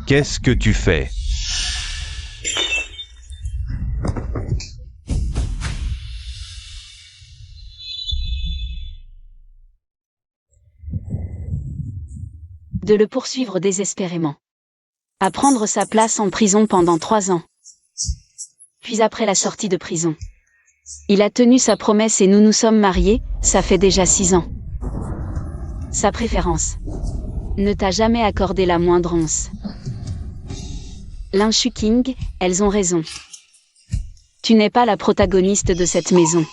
Qu'est-ce que tu fais? De le poursuivre désespérément. À prendre sa place en prison pendant 3 ans. Puis après la sortie de prison. Il a tenu sa promesse et nous nous sommes mariés, ça fait déjà 6 ans. Sa préférence. Ne t'a jamais accordé la moindre once. Lin King, elles ont raison. Tu n'es pas la protagoniste de cette maison.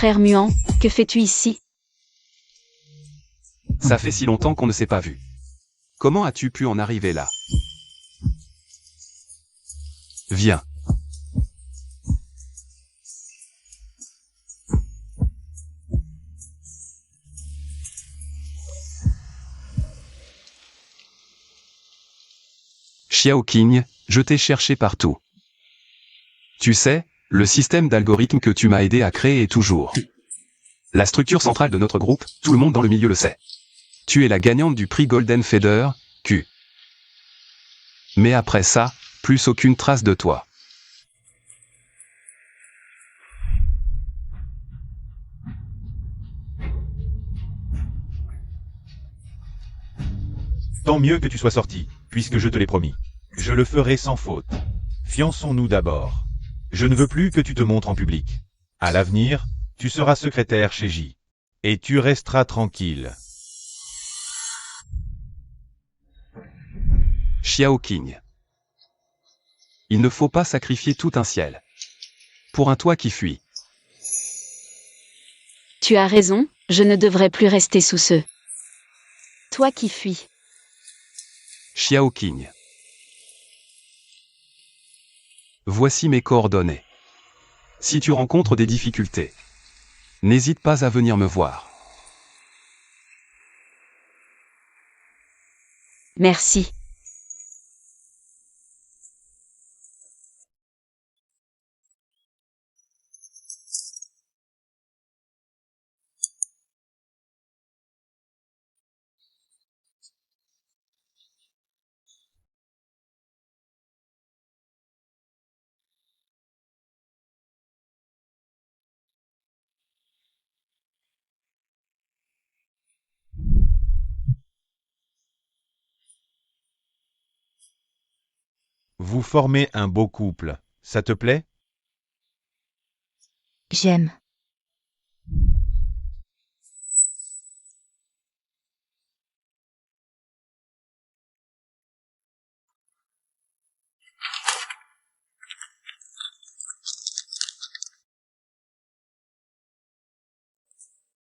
Frère Muant, que fais-tu ici? Ça fait si longtemps qu'on ne s'est pas vu. Comment as-tu pu en arriver là? Viens. Xiao Qing, je t'ai cherché partout. Tu sais, le système d'algorithme que tu m'as aidé à créer est toujours la structure centrale de notre groupe, tout le monde dans le milieu le sait. Tu es la gagnante du prix Golden Feather, Q. Mais après ça, plus aucune trace de toi. Tant mieux que tu sois sorti, puisque je te l'ai promis. Je le ferai sans faute. Fiançons-nous d'abord. Je ne veux plus que tu te montres en public. À l'avenir, tu seras secrétaire chez J. Et tu resteras tranquille. Xiao Qing. Il ne faut pas sacrifier tout un ciel pour un toit qui fuit. Tu as raison, je ne devrais plus rester sous ce toit qui fuit. Xiao Qing. Voici mes coordonnées. Si tu rencontres des difficultés, n'hésite pas à venir me voir. Merci. Vous formez un beau couple. Ça te plaît? J'aime.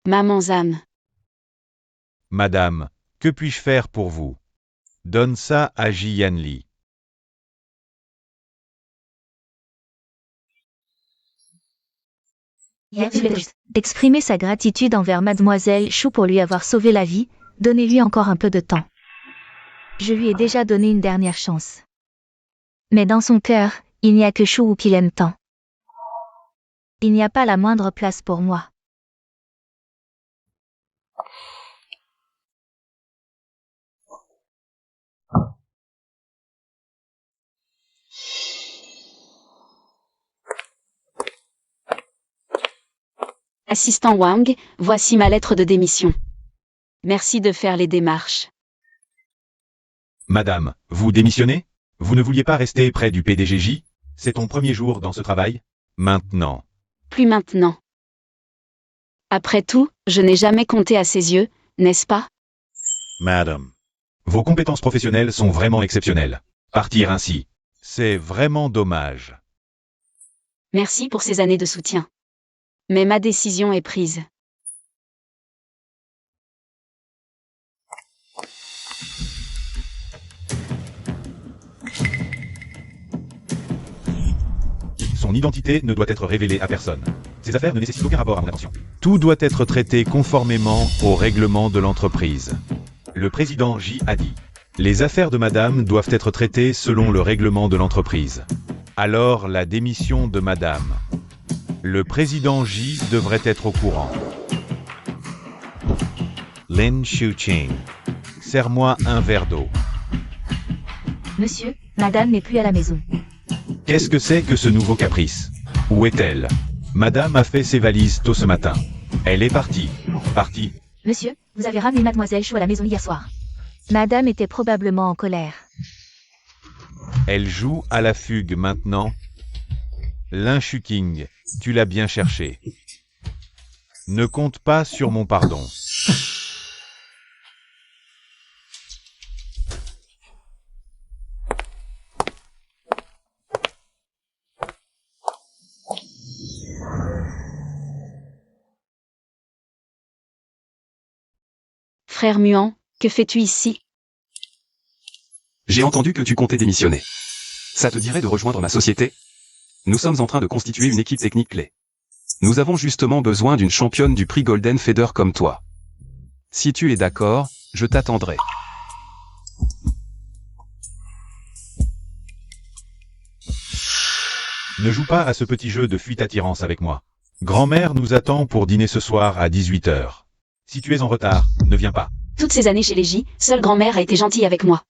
Maman Zam. Madame, que puis-je faire pour vous? Donne ça à Ji Yanli. Exprimer sa gratitude envers Mademoiselle Chou pour lui avoir sauvé la vie, donnez-lui encore un peu de temps. Je lui ai déjà donné une dernière chance. Mais dans son cœur, il n'y a que Chou qu'il aime tant. Il n'y a pas la moindre place pour moi. Assistant Wang, voici ma lettre de démission. Merci de faire les démarches. Madame, vous démissionnez? Vous ne vouliez pas rester près du PDGJ? C'est ton premier jour dans ce travail? Maintenant. Plus maintenant. Après tout, je n'ai jamais compté à ses yeux, n'est-ce pas? Madame. Vos compétences professionnelles sont vraiment exceptionnelles. Partir ainsi, c'est vraiment dommage. Merci pour ces années de soutien. Mais ma décision est prise. Son identité ne doit être révélée à personne. Ces affaires ne nécessitent aucun rapport à mon attention. Tout doit être traité conformément au règlement de l'entreprise. Le président J a dit. Les affaires de madame doivent être traitées selon le règlement de l'entreprise. Alors la démission de madame. Le président J devrait être au courant. Lin Shuqing. Serre-moi un verre d'eau. Monsieur, madame n'est plus à la maison. Qu'est-ce que c'est que ce nouveau caprice? Où est-elle? Madame a fait ses valises tôt ce matin. Elle est partie. Partie. Monsieur, vous avez ramené mademoiselle Chou à la maison hier soir. Madame était probablement en colère. Elle joue à la fugue maintenant. Lin Shuqing, tu l'as bien cherché. Ne compte pas sur mon pardon. Frère Muan, que fais-tu ici? J'ai entendu que tu comptais démissionner. Ça te dirait de rejoindre ma société? Nous sommes en train de constituer une équipe technique clé. Nous avons justement besoin d'une championne du prix Golden Feather comme toi. Si tu es d'accord, je t'attendrai. Ne joue pas à ce petit jeu de fuite attirance avec moi. Grand-mère nous attend pour dîner ce soir à 18 h. Si tu es en retard, ne viens pas. Toutes ces années chez les J, seule grand-mère a été gentille avec moi.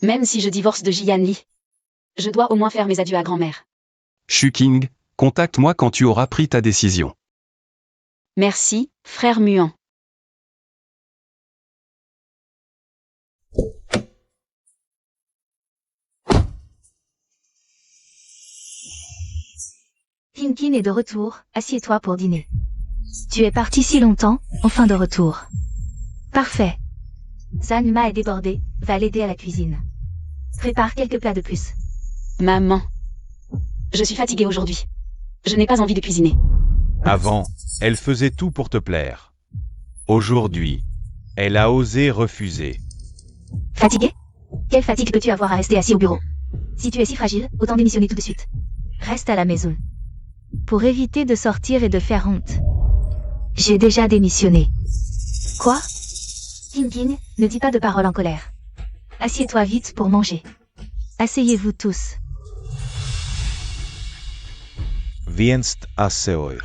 Même si je divorce de Jian Li. Je dois au moins faire mes adieux à grand-mère. Shuqing, contacte-moi quand tu auras pris ta décision. Merci, frère Muan. Tinkin est de retour, assieds-toi pour dîner. Tu es parti si longtemps, enfin de retour. Parfait. Zanuma est débordée, va l'aider à la cuisine. Prépare quelques plats de plus. Maman. Je suis fatiguée aujourd'hui. Je n'ai pas envie de cuisiner. Avant, elle faisait tout pour te plaire. Aujourd'hui, elle a osé refuser. Fatigué? Quelle fatigue peux-tu avoir à rester assis au bureau? Si tu es si fragile, autant démissionner tout de suite. Reste à la maison. Pour éviter de sortir et de faire honte. J'ai déjà démissionné. Quoi? Tinkin, ne dis pas de paroles en colère. Assieds-toi vite pour manger. Asseyez-vous tous. Vienst aseoir.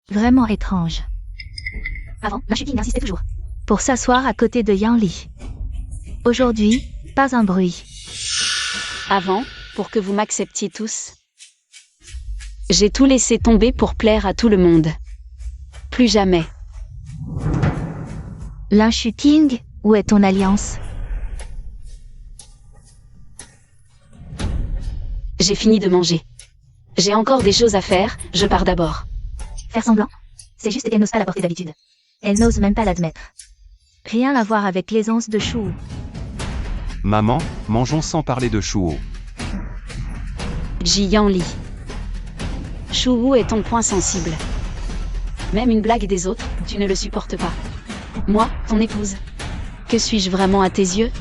Vraiment étrange. Avant, la Shuqing insistait toujours. Pour s'asseoir à côté de Yan Li. Aujourd'hui, pas un bruit. Avant, pour que vous m'acceptiez tous. J'ai tout laissé tomber pour plaire à tout le monde. Plus jamais. Lin Shuqing, où est ton alliance? J'ai fini de manger. J'ai encore des choses à faire, je pars d'abord. Faire semblant? C'est juste qu'elle n'ose pas la porter d'habitude. Elle n'ose même pas l'admettre. Rien à voir avec l'aisance de Chou. Maman, mangeons sans parler de Shuo. Jian Li. Shuwu est ton point sensible. Même une blague des autres, tu ne le supportes pas. Moi, ton épouse. Que suis-je vraiment à tes yeux?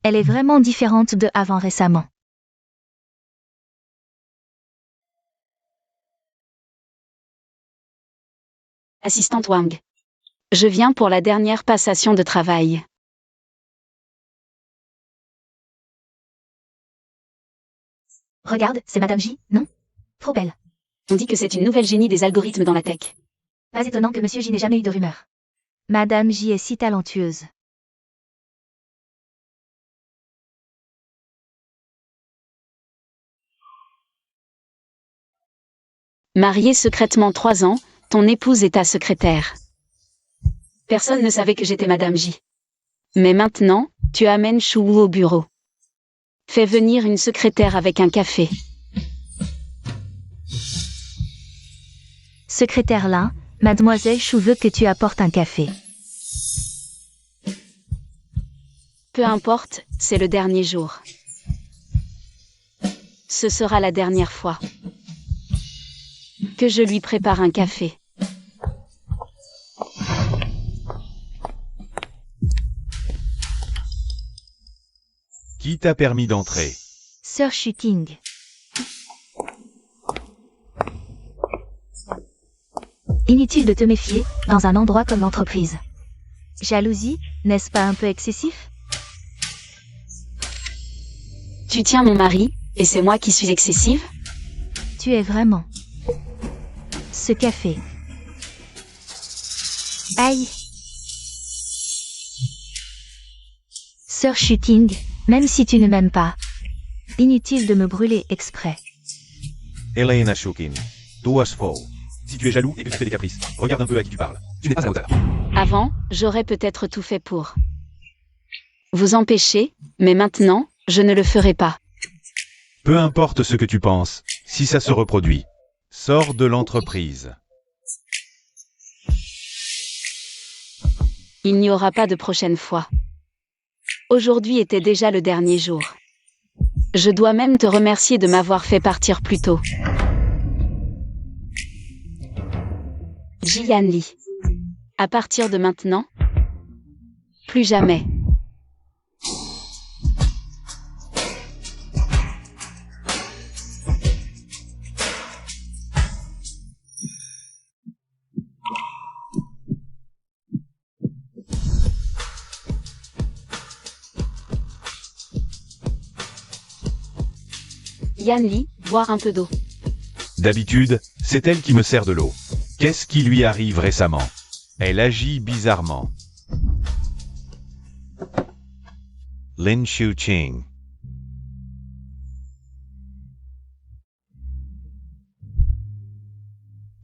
Elle est vraiment différente de avant récemment. Assistante Wang. Je viens pour la dernière passation de travail. Regarde, c'est Madame J, non? Trop belle. On dit que c'est une nouvelle génie des algorithmes dans la tech. Pas étonnant que Monsieur J n'ait jamais eu de rumeur. Madame J est si talentueuse. Mariée secrètement 3 ans, ton épouse est ta secrétaire. Personne ne savait que j'étais Madame J. Mais maintenant, tu amènes Chouou au bureau. Fais venir une secrétaire avec un café. Secrétaire Lin, Mademoiselle Chou veut que tu apportes un café. Peu importe, c'est le dernier jour. Ce sera la dernière fois que je lui prépare un café. Qui t'a permis d'entrer? Sir Shooting. Inutile de te méfier, dans un endroit comme l'entreprise. Jalousie, n'est-ce pas un peu excessif? Tu tiens mon mari, et c'est moi qui suis excessive? Tu es vraiment. Ce café. Aïe. Sir Shooting, même si tu ne m'aimes pas. Inutile de me brûler exprès. Elena Shukin. Tuas faux. Si tu es jaloux et que tu fais des caprices, regarde un peu à qui tu parles. Tu n'es pas à la hauteur. Avant, j'aurais peut-être tout fait pour vous empêcher, mais maintenant, je ne le ferai pas. Peu importe ce que tu penses, si ça se reproduit, sors de l'entreprise. Il n'y aura pas de prochaine fois. Aujourd'hui était déjà le dernier jour. Je dois même te remercier de m'avoir fait partir plus tôt. Jian Li. À partir de maintenant, plus jamais. Yan Li, boire un peu d'eau. D'habitude, c'est elle qui me sert de l'eau. Qu'est-ce qui lui arrive récemment? Elle agit bizarrement. Lin Shuqing.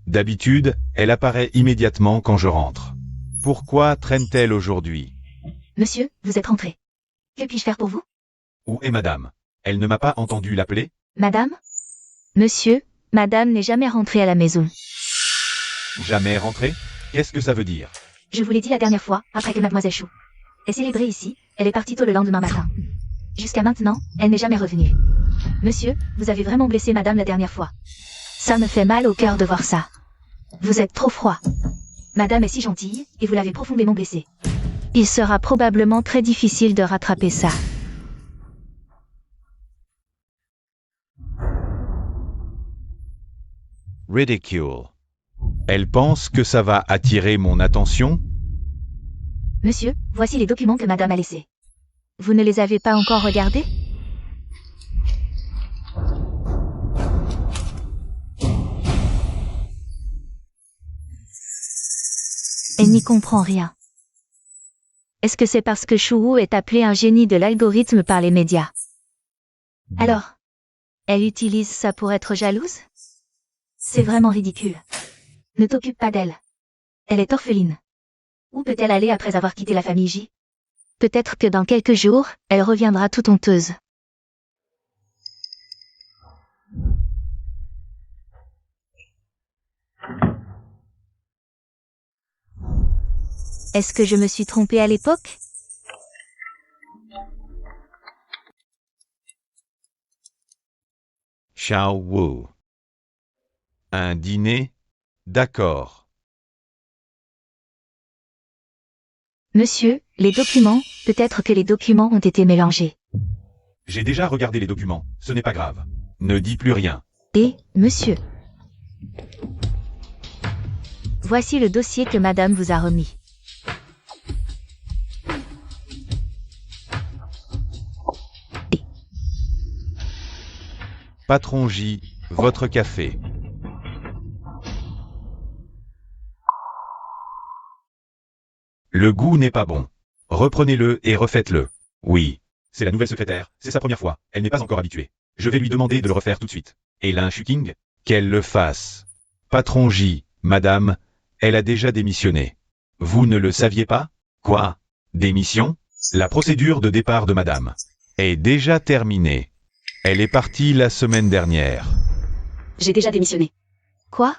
D'habitude, elle apparaît immédiatement quand je rentre. Pourquoi traîne-t-elle aujourd'hui? Monsieur, vous êtes rentré. Que puis-je faire pour vous? Où est madame? Elle ne m'a pas entendu l'appeler? Madame? Monsieur, madame n'est jamais rentrée à la maison. Jamais rentrée? Qu'est-ce que ça veut dire? Je vous l'ai dit la dernière fois, après que Mademoiselle Chou est célébrée ici, elle est partie tôt le lendemain matin. Jusqu'à maintenant, elle n'est jamais revenue. Monsieur, vous avez vraiment blessé madame la dernière fois. Ça me fait mal au cœur de voir ça. Vous êtes trop froid. Madame est si gentille, et vous l'avez profondément blessée. Il sera probablement très difficile de rattraper ça. Ridicule. Elle pense que ça va attirer mon attention? Monsieur, voici les documents que madame a laissés. Vous ne les avez pas encore regardés? Elle n'y comprend rien. Est-ce que c'est parce que Chouou est appelé un génie de l'algorithme par les médias? Alors, elle utilise ça pour être jalouse? C'est vraiment ridicule. Ne t'occupe pas d'elle. Elle est orpheline. Où peut-elle aller après avoir quitté la famille J? Peut-être que dans quelques jours, elle reviendra toute honteuse. Est-ce que je me suis trompée à l'époque? Xiao Wu. Un dîner? D'accord. Monsieur, les documents, peut-être que les documents ont été mélangés. J'ai déjà regardé les documents, ce n'est pas grave. Ne dis plus rien. Et, monsieur. Voici le dossier que madame vous a remis. Patron J, votre café. Le goût n'est pas bon. Reprenez-le et refaites-le. Oui. C'est la nouvelle secrétaire, c'est sa première fois, elle n'est pas encore habituée. Je vais lui demander de le refaire tout de suite. Et Lin Shuqing? Qu'elle le fasse. Patron J, madame, elle a déjà démissionné. Vous ne le saviez pas? Quoi? Démission? La procédure de départ de madame est déjà terminée. Elle est partie la semaine dernière. J'ai déjà démissionné. Quoi?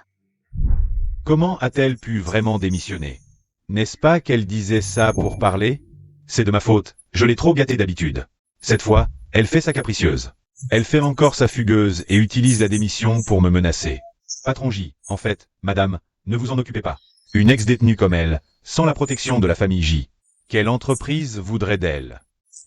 Comment a-t-elle pu vraiment démissionner? N'est-ce pas qu'elle disait ça pour parler? C'est de ma faute, je l'ai trop gâtée d'habitude. Cette fois, elle fait sa capricieuse. Elle fait encore sa fugueuse et utilise la démission pour me menacer. Patron J, en fait, madame, ne vous en occupez pas. Une ex-détenue comme elle, sans la protection de la famille J. Quelle entreprise voudrait d'elle?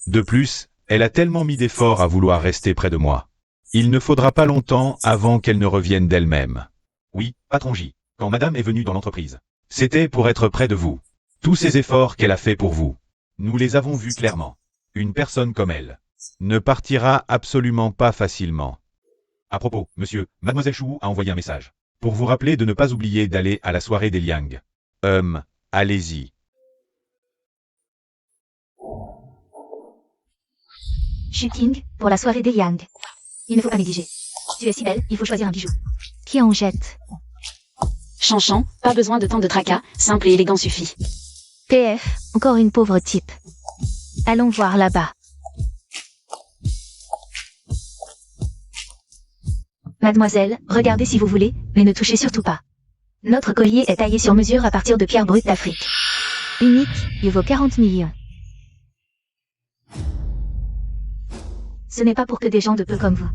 De plus, elle a tellement mis d'efforts à vouloir rester près de moi. Il ne faudra pas longtemps avant qu'elle ne revienne d'elle-même. Oui, patron J, quand madame est venue dans l'entreprise, c'était pour être près de vous. Tous ces efforts qu'elle a fait pour vous, nous les avons vus clairement. Une personne comme elle ne partira absolument pas facilement. À propos, monsieur, mademoiselle Chou a envoyé un message pour vous rappeler de ne pas oublier d'aller à la soirée des Liang. Allez-y. Shooting, pour la soirée des Yang. Il ne faut pas négliger. Tu es si belle, il faut choisir un bijou. Qui en jette? Chanchan, pas besoin de tant de tracas, simple et élégant suffit. PF, encore une pauvre type. Allons voir là-bas. Mademoiselle, regardez si vous voulez, mais ne touchez surtout pas. Notre collier est taillé sur mesure à partir de pierres brutes d'Afrique. Unique, il vaut 40 millions. Ce n'est pas pour que des gens de peu comme vous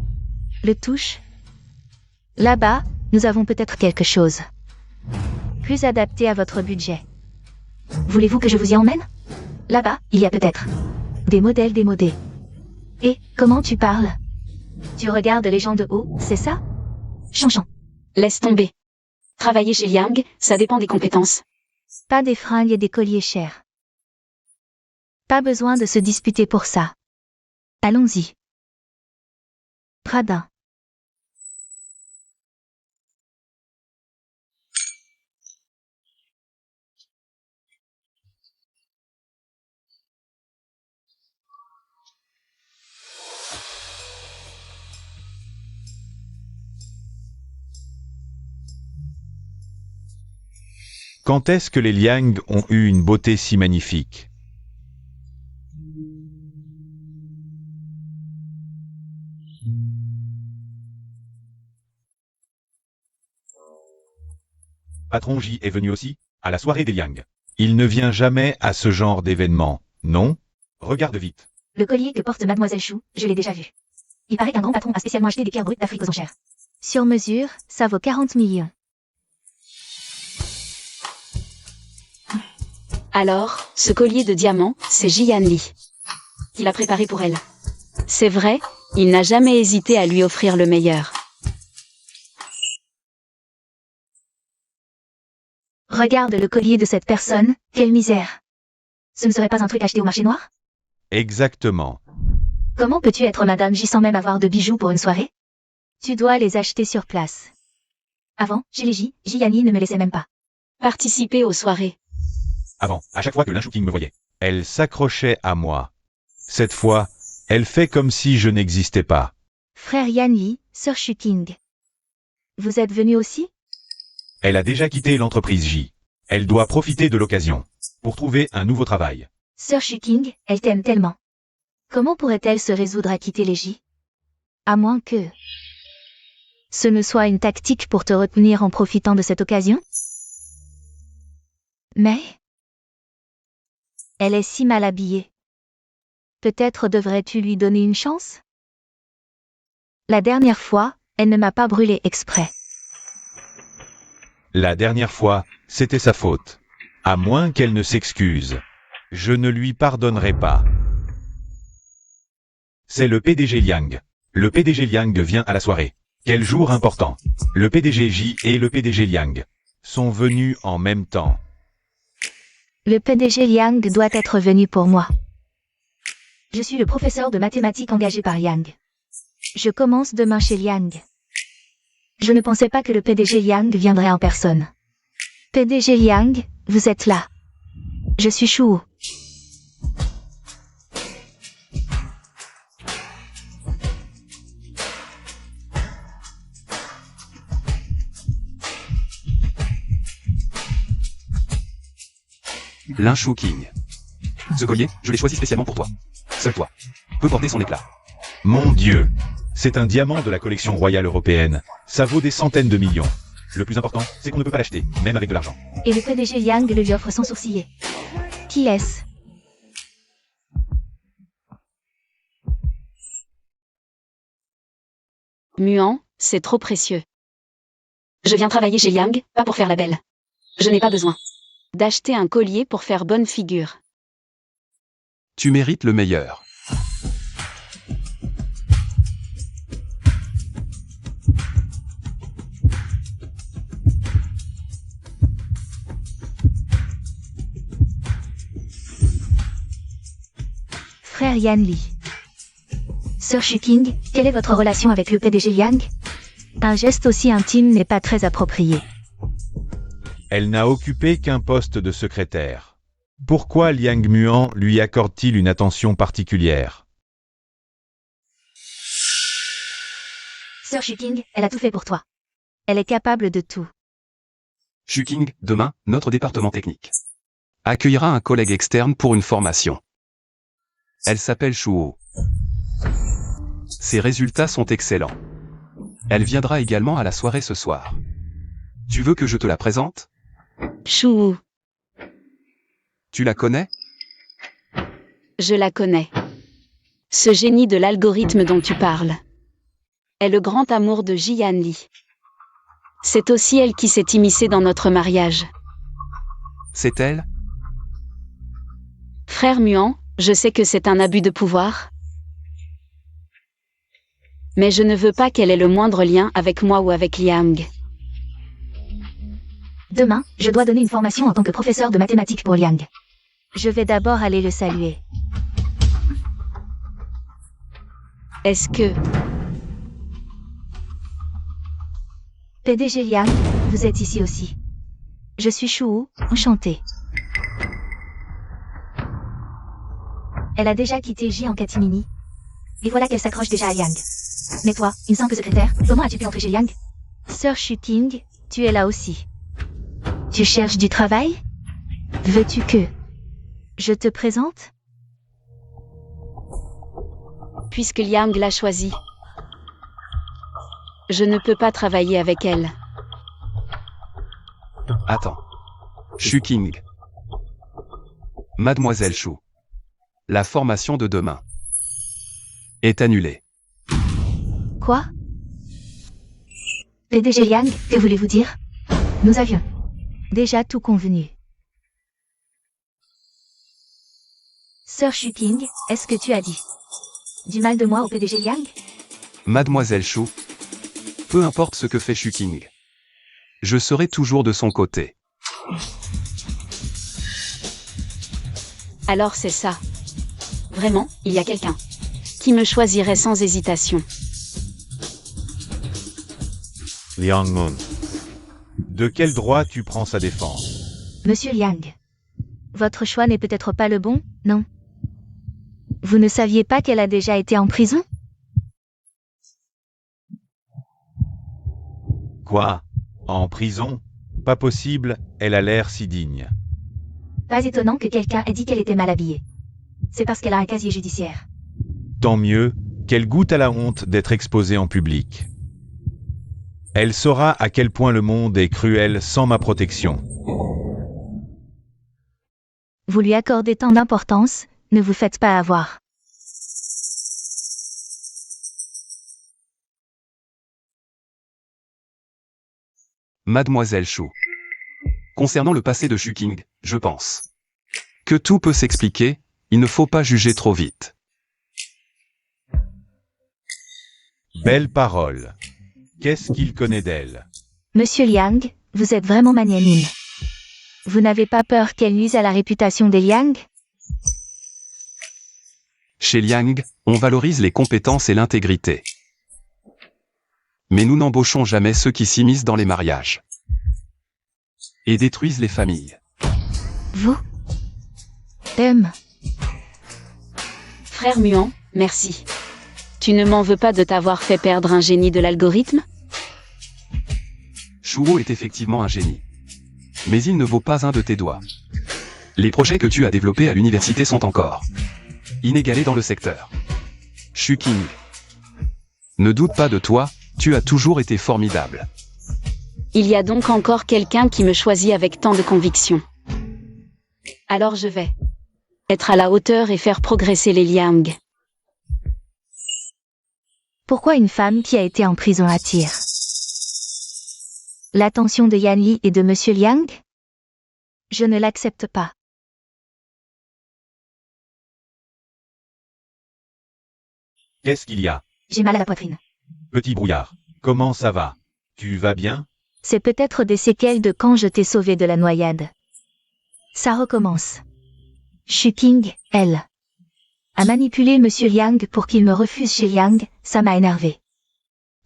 le touchent. Là-bas, nous avons peut-être quelque chose plus adapté à votre budget. Voulez-vous que je vous y emmène? Là-bas, il y a peut-être des modèles démodés. Et, comment tu parles? Tu regardes les gens de haut, c'est ça? Chanchan. Laisse tomber. Travailler chez Liang, ça dépend des compétences. Pas des fringues et des colliers chers. Pas besoin de se disputer pour ça. Allons-y. Radin. Quand est-ce que les Liang ont eu une beauté si magnifique? Patron J est venu aussi, à la soirée des Liang. Il ne vient jamais à ce genre d'événement, non? Regarde vite. Le collier que porte Mademoiselle Chou, je l'ai déjà vu. Il paraît qu'un grand patron a spécialement acheté des pierres brutes d'Afrique aux enchères. Sur mesure, ça vaut 40 millions. Alors, ce collier de diamants, c'est Jian Li qu'il a préparé pour elle. C'est vrai, il n'a jamais hésité à lui offrir le meilleur. Regarde le collier de cette personne, quelle misère. Ce ne serait pas un truc acheté au marché noir? Exactement. Comment peux-tu être Madame J sans même avoir de bijoux pour une soirée? Tu dois les acheter sur place. Avant, chez les J, Jiani ne me laissait même pas Participer aux soirées. Avant, à chaque fois que Lin King me voyait, elle s'accrochait à moi. Cette fois, elle fait comme si je n'existais pas. Frère Yanni, sœur Shuking. Vous êtes venu aussi? Elle a déjà quitté l'entreprise J. Elle doit profiter de l'occasion pour trouver un nouveau travail. Sœur Shuking, elle t'aime tellement. Comment pourrait-elle se résoudre à quitter les J? À moins que ce ne soit une tactique pour te retenir en profitant de cette occasion? Mais elle est si mal habillée. Peut-être devrais-tu lui donner une chance? La dernière fois, elle ne m'a pas brûlé exprès. La dernière fois, c'était sa faute. À moins qu'elle ne s'excuse. Je ne lui pardonnerai pas. C'est le PDG Liang. Le PDG Liang vient à la soirée. Quel jour important. Le PDG J et le PDG Liang sont venus en même temps. Le PDG Liang doit être venu pour moi. Je suis le professeur de mathématiques engagé par Liang. Je commence demain chez Liang. Je ne pensais pas que le PDG Liang viendrait en personne. PDG Liang, vous êtes là. Je suis Chou. Lin Shuqing. Ce collier, je l'ai choisi spécialement pour toi. Seul toi peux porter son éclat. Mon Dieu! C'est un diamant de la collection royale européenne. Ça vaut des centaines de millions. Le plus important, c'est qu'on ne peut pas l'acheter, même avec de l'argent. Et le PDG Yang le lui offre sans sourciller. Qui est-ce? Muan, c'est trop précieux. Je viens travailler chez Yang, pas pour faire la belle. Je n'ai pas besoin d'acheter un collier pour faire bonne figure. Tu mérites le meilleur. Frère Yan Li. Sir Shuqing, quelle est votre relation avec le PDG Yang? Un geste aussi intime n'est pas très approprié. Elle n'a occupé qu'un poste de secrétaire. Pourquoi Liang Muan lui accorde-t-il une attention particulière? Sir Shuqing, elle a tout fait pour toi. Elle est capable de tout. Shuqing, demain, notre département technique accueillera un collègue externe pour une formation. Elle s'appelle Shuo. Ses résultats sont excellents. Elle viendra également à la soirée ce soir. Tu veux que je te la présente? Chou, Tu la connais? je la connais. Ce génie de l'algorithme dont tu parles est le grand amour de Jian Li. C'est aussi elle qui s'est immiscée dans notre mariage. C'est elle? Frère Muan, je sais que c'est un abus de pouvoir. Mais je ne veux pas qu'elle ait le moindre lien avec moi ou avec Liang. Demain, je dois donner une formation en tant que professeur de mathématiques pour Liang. Je vais d'abord aller le saluer. Est-ce que... PDG Liang, vous êtes ici aussi. Je suis Shuo, enchantée. Elle a déjà quitté J en catimini. Et voilà qu'elle s'accroche déjà à Yang. Mais toi, une simple secrétaire, comment as-tu pu entrer chez Yang? Sir Shuqing, tu es là aussi. Tu cherches du travail? Veux-tu que je te présente? Puisque Liang l'a choisie, je ne peux pas travailler avec elle. Attends. Shuqing. Mademoiselle Shu. La formation de demain est annulée. Quoi? PDG Yang, que voulez-vous dire? Nous avions déjà tout convenu. Sir Shuqing, est-ce que tu as dit du mal de moi au PDG Yang? Mademoiselle Shu. Peu importe ce que fait Shuqing. Je serai toujours de son côté. Alors c'est ça. Vraiment, il y a quelqu'un qui me choisirait sans hésitation. Liang Moon. De quel droit tu prends sa défense? Monsieur Liang. Votre choix n'est peut-être pas le bon, non? Vous ne saviez pas qu'elle a déjà été en prison? Quoi? En prison? Pas possible, elle a l'air si digne. Pas étonnant que quelqu'un ait dit qu'elle était mal habillée. C'est parce qu'elle a un casier judiciaire. Tant mieux, qu'elle goûte à la honte d'être exposée en public. Elle saura à quel point le monde est cruel sans ma protection. Vous lui accordez tant d'importance, ne vous faites pas avoir. Mademoiselle Shu. Concernant le passé de Shuqing, je pense que tout peut s'expliquer, il ne faut pas juger trop vite. Belle parole. Qu'est-ce qu'il connaît d'elle? Monsieur Liang, vous êtes vraiment magnanime. Vous n'avez pas peur qu'elle nuise à la réputation des Liang? Chez Liang, on valorise les compétences et l'intégrité. Mais nous n'embauchons jamais ceux qui s'immiscent dans les mariages et détruisent les familles. Vous? Frère Muan, merci. Tu ne m'en veux pas de t'avoir fait perdre un génie de l'algorithme? Shuo est effectivement un génie. Mais il ne vaut pas un de tes doigts. Les projets que tu as développés à l'université sont encore inégalés dans le secteur. Shu King. Ne doute pas de toi, tu as toujours été formidable. Il y a donc encore quelqu'un qui me choisit avec tant de conviction. Alors je vais être à la hauteur et faire progresser les Liang. Pourquoi une femme qui a été en prison attire l'attention de Yan Li et de Monsieur Liang? Je ne l'accepte pas. Qu'est-ce qu'il y a? J'ai mal à la poitrine. Petit brouillard. Comment ça va? Tu vas bien? C'est peut-être des séquelles de quand je t'ai sauvé de la noyade. Ça recommence. Shu King, elle, a manipulé Monsieur Liang pour qu'il me refuse chez Liang, ça m'a énervé.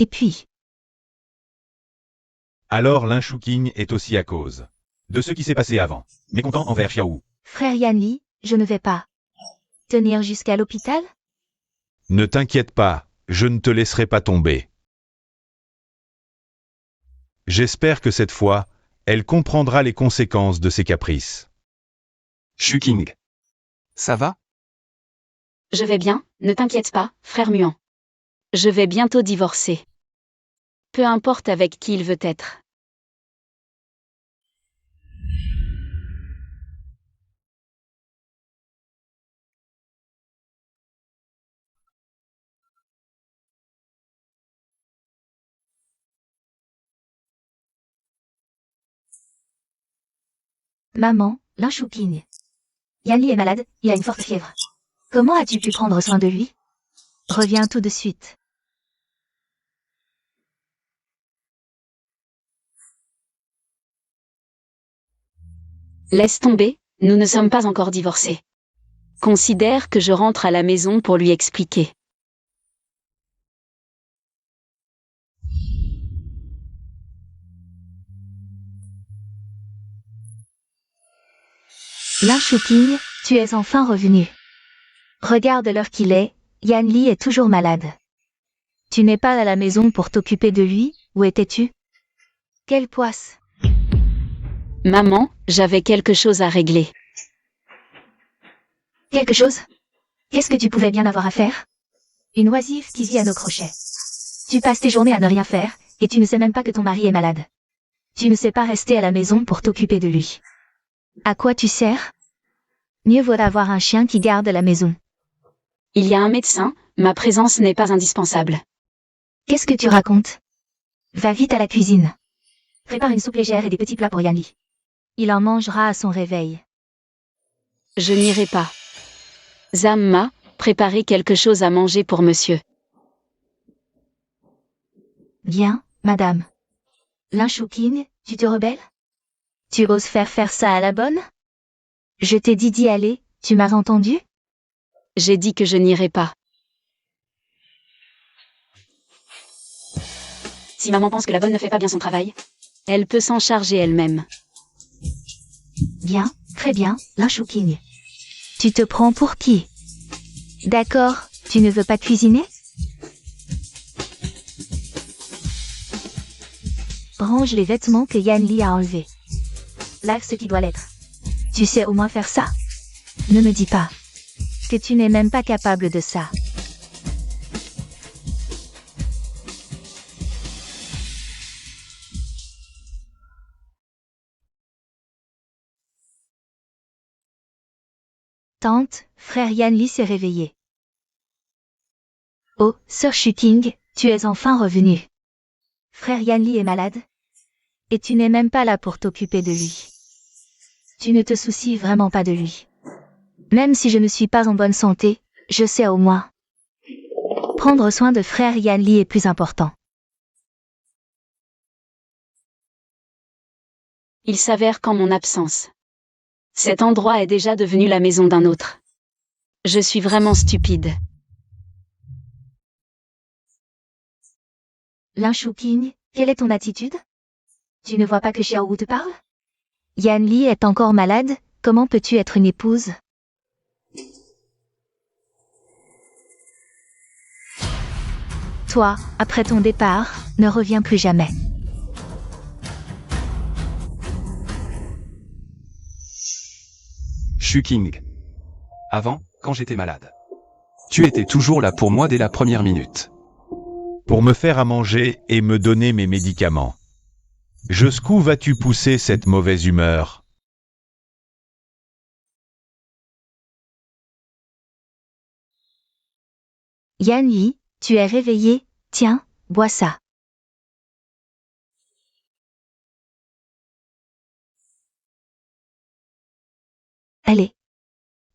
Et puis, Alors Lin Shuqing est aussi à cause de ce qui s'est passé avant. Mécontent envers Xiao. frère Yan Li, je ne vais pas tenir jusqu'à l'hôpital? Ne t'inquiète pas, je ne te laisserai pas tomber. J'espère que cette fois, elle comprendra les conséquences de ses caprices. Shu King. Ça va? Je vais bien, ne t'inquiète pas, frère muant. Je vais bientôt divorcer. Peu importe avec qui il veut être. Maman, Lin Shuqing. Yan Li est malade, il a une forte fièvre. Comment as-tu pu prendre soin de lui? Reviens tout de suite. Laisse tomber, nous ne sommes pas encore divorcés. Considère que je rentre à la maison pour lui expliquer. Lin Shuqing, tu es enfin revenu. Regarde l'heure qu'il est, Yan Li est toujours malade. Tu n'es pas à la maison pour t'occuper de lui, où étais-tu? Quelle poisse! Maman, j'avais quelque chose à régler. Quelque chose? Qu'est-ce que tu pouvais bien avoir à faire? Une oisive qui vit à nos crochets. Tu passes tes journées à ne rien faire, et tu ne sais même pas que ton mari est malade. Tu ne sais pas rester à la maison pour t'occuper de lui. À quoi tu sers? Mieux vaut avoir un chien qui garde la maison. Il y a un médecin, ma présence n'est pas indispensable. Qu'est-ce que tu racontes? Va vite à la cuisine. Prépare une soupe légère et des petits plats pour Yan Li. Il en mangera à son réveil. Je n'irai pas. Zamma, préparez quelque chose à manger pour monsieur. Bien, madame. Lin Shuqing, tu te rebelles? Tu oses faire ça à la bonne? Je t'ai dit d'y aller, tu m'as entendu? J'ai dit que je n'irai pas. Si maman pense que la bonne ne fait pas bien son travail, elle peut s'en charger elle-même. Bien, très bien, Lin Shuqing. Tu te prends pour qui? D'accord, tu ne veux pas cuisiner? Range les vêtements que Yan Li a enlevés. Lave ce qui doit l'être. Tu sais au moins faire ça? Ne me dis pas que tu n'es même pas capable de ça. Tante, frère Yan Li s'est réveillé. Oh, sœur Shuqing, tu es enfin revenue. Frère Yan Li est malade? Et tu n'es même pas là pour t'occuper de lui. Tu ne te soucies vraiment pas de lui. Même si je ne suis pas en bonne santé, je sais au moins. Prendre soin de frère Yan Li est plus important. Il s'avère qu'en mon absence, cet endroit est déjà devenu la maison d'un autre. Je suis vraiment stupide. Lin Shuqing, quelle est ton attitude? Tu ne vois pas que Xiao Wu te parle? Yan Li est encore malade, comment peux-tu être une épouse? Toi, après ton départ, ne reviens plus jamais. Shu King. Avant, quand j'étais malade. Tu étais toujours là pour moi dès la première minute. Pour me faire à manger et me donner mes médicaments. Jusqu'où vas-tu pousser cette mauvaise humeur? Yan Yi, tu es réveillé, tiens, bois ça. Allez.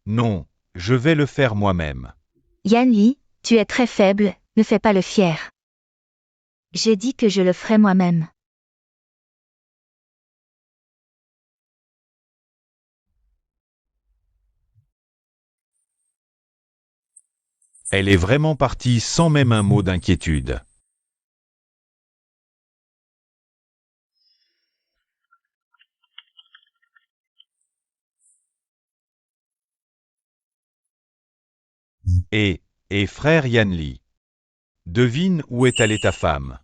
Non, je vais le faire moi-même. Yan Yi, tu es très faible, ne fais pas le fier. J'ai dit que je le ferai moi-même. Elle est vraiment partie sans même un mot d'inquiétude. Et frère Yanli, devine où est allée ta femme.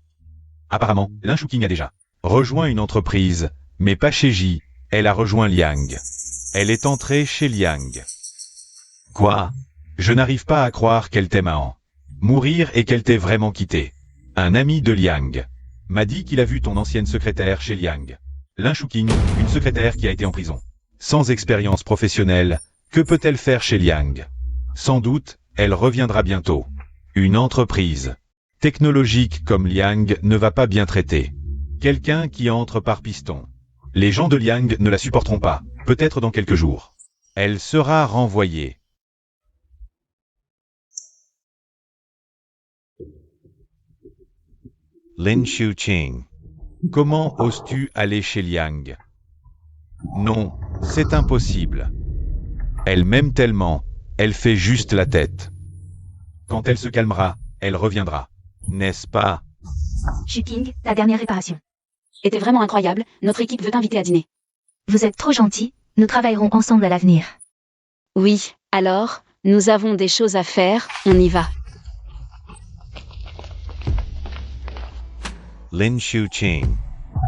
Apparemment, Lin Shuqing a déjà rejoint une entreprise, mais pas chez Ji, elle a rejoint Liang. Elle est entrée chez Liang. Quoi? Je n'arrive pas à croire qu'elle t'aime à en mourir et qu'elle t'ait vraiment quitté. Un ami de Liang m'a dit qu'il a vu ton ancienne secrétaire chez Liang. Lin Shuqing, une secrétaire qui a été en prison. Sans expérience professionnelle, que peut-elle faire chez Liang? Sans doute, elle reviendra bientôt. Une entreprise technologique comme Liang ne va pas bien traiter quelqu'un qui entre par piston. Les gens de Liang ne la supporteront pas, peut-être dans quelques jours. Elle sera renvoyée. Lin Shuqing. Comment oses-tu aller chez Liang? Non, c'est impossible. Elle m'aime tellement, elle fait juste la tête. Quand elle se calmera, elle reviendra. N'est-ce pas? Shu King, ta dernière réparation était vraiment incroyable, notre équipe veut t'inviter à dîner. Vous êtes trop gentil, nous travaillerons ensemble à l'avenir. Oui, alors, nous avons des choses à faire, on y va. Lin Shuqing.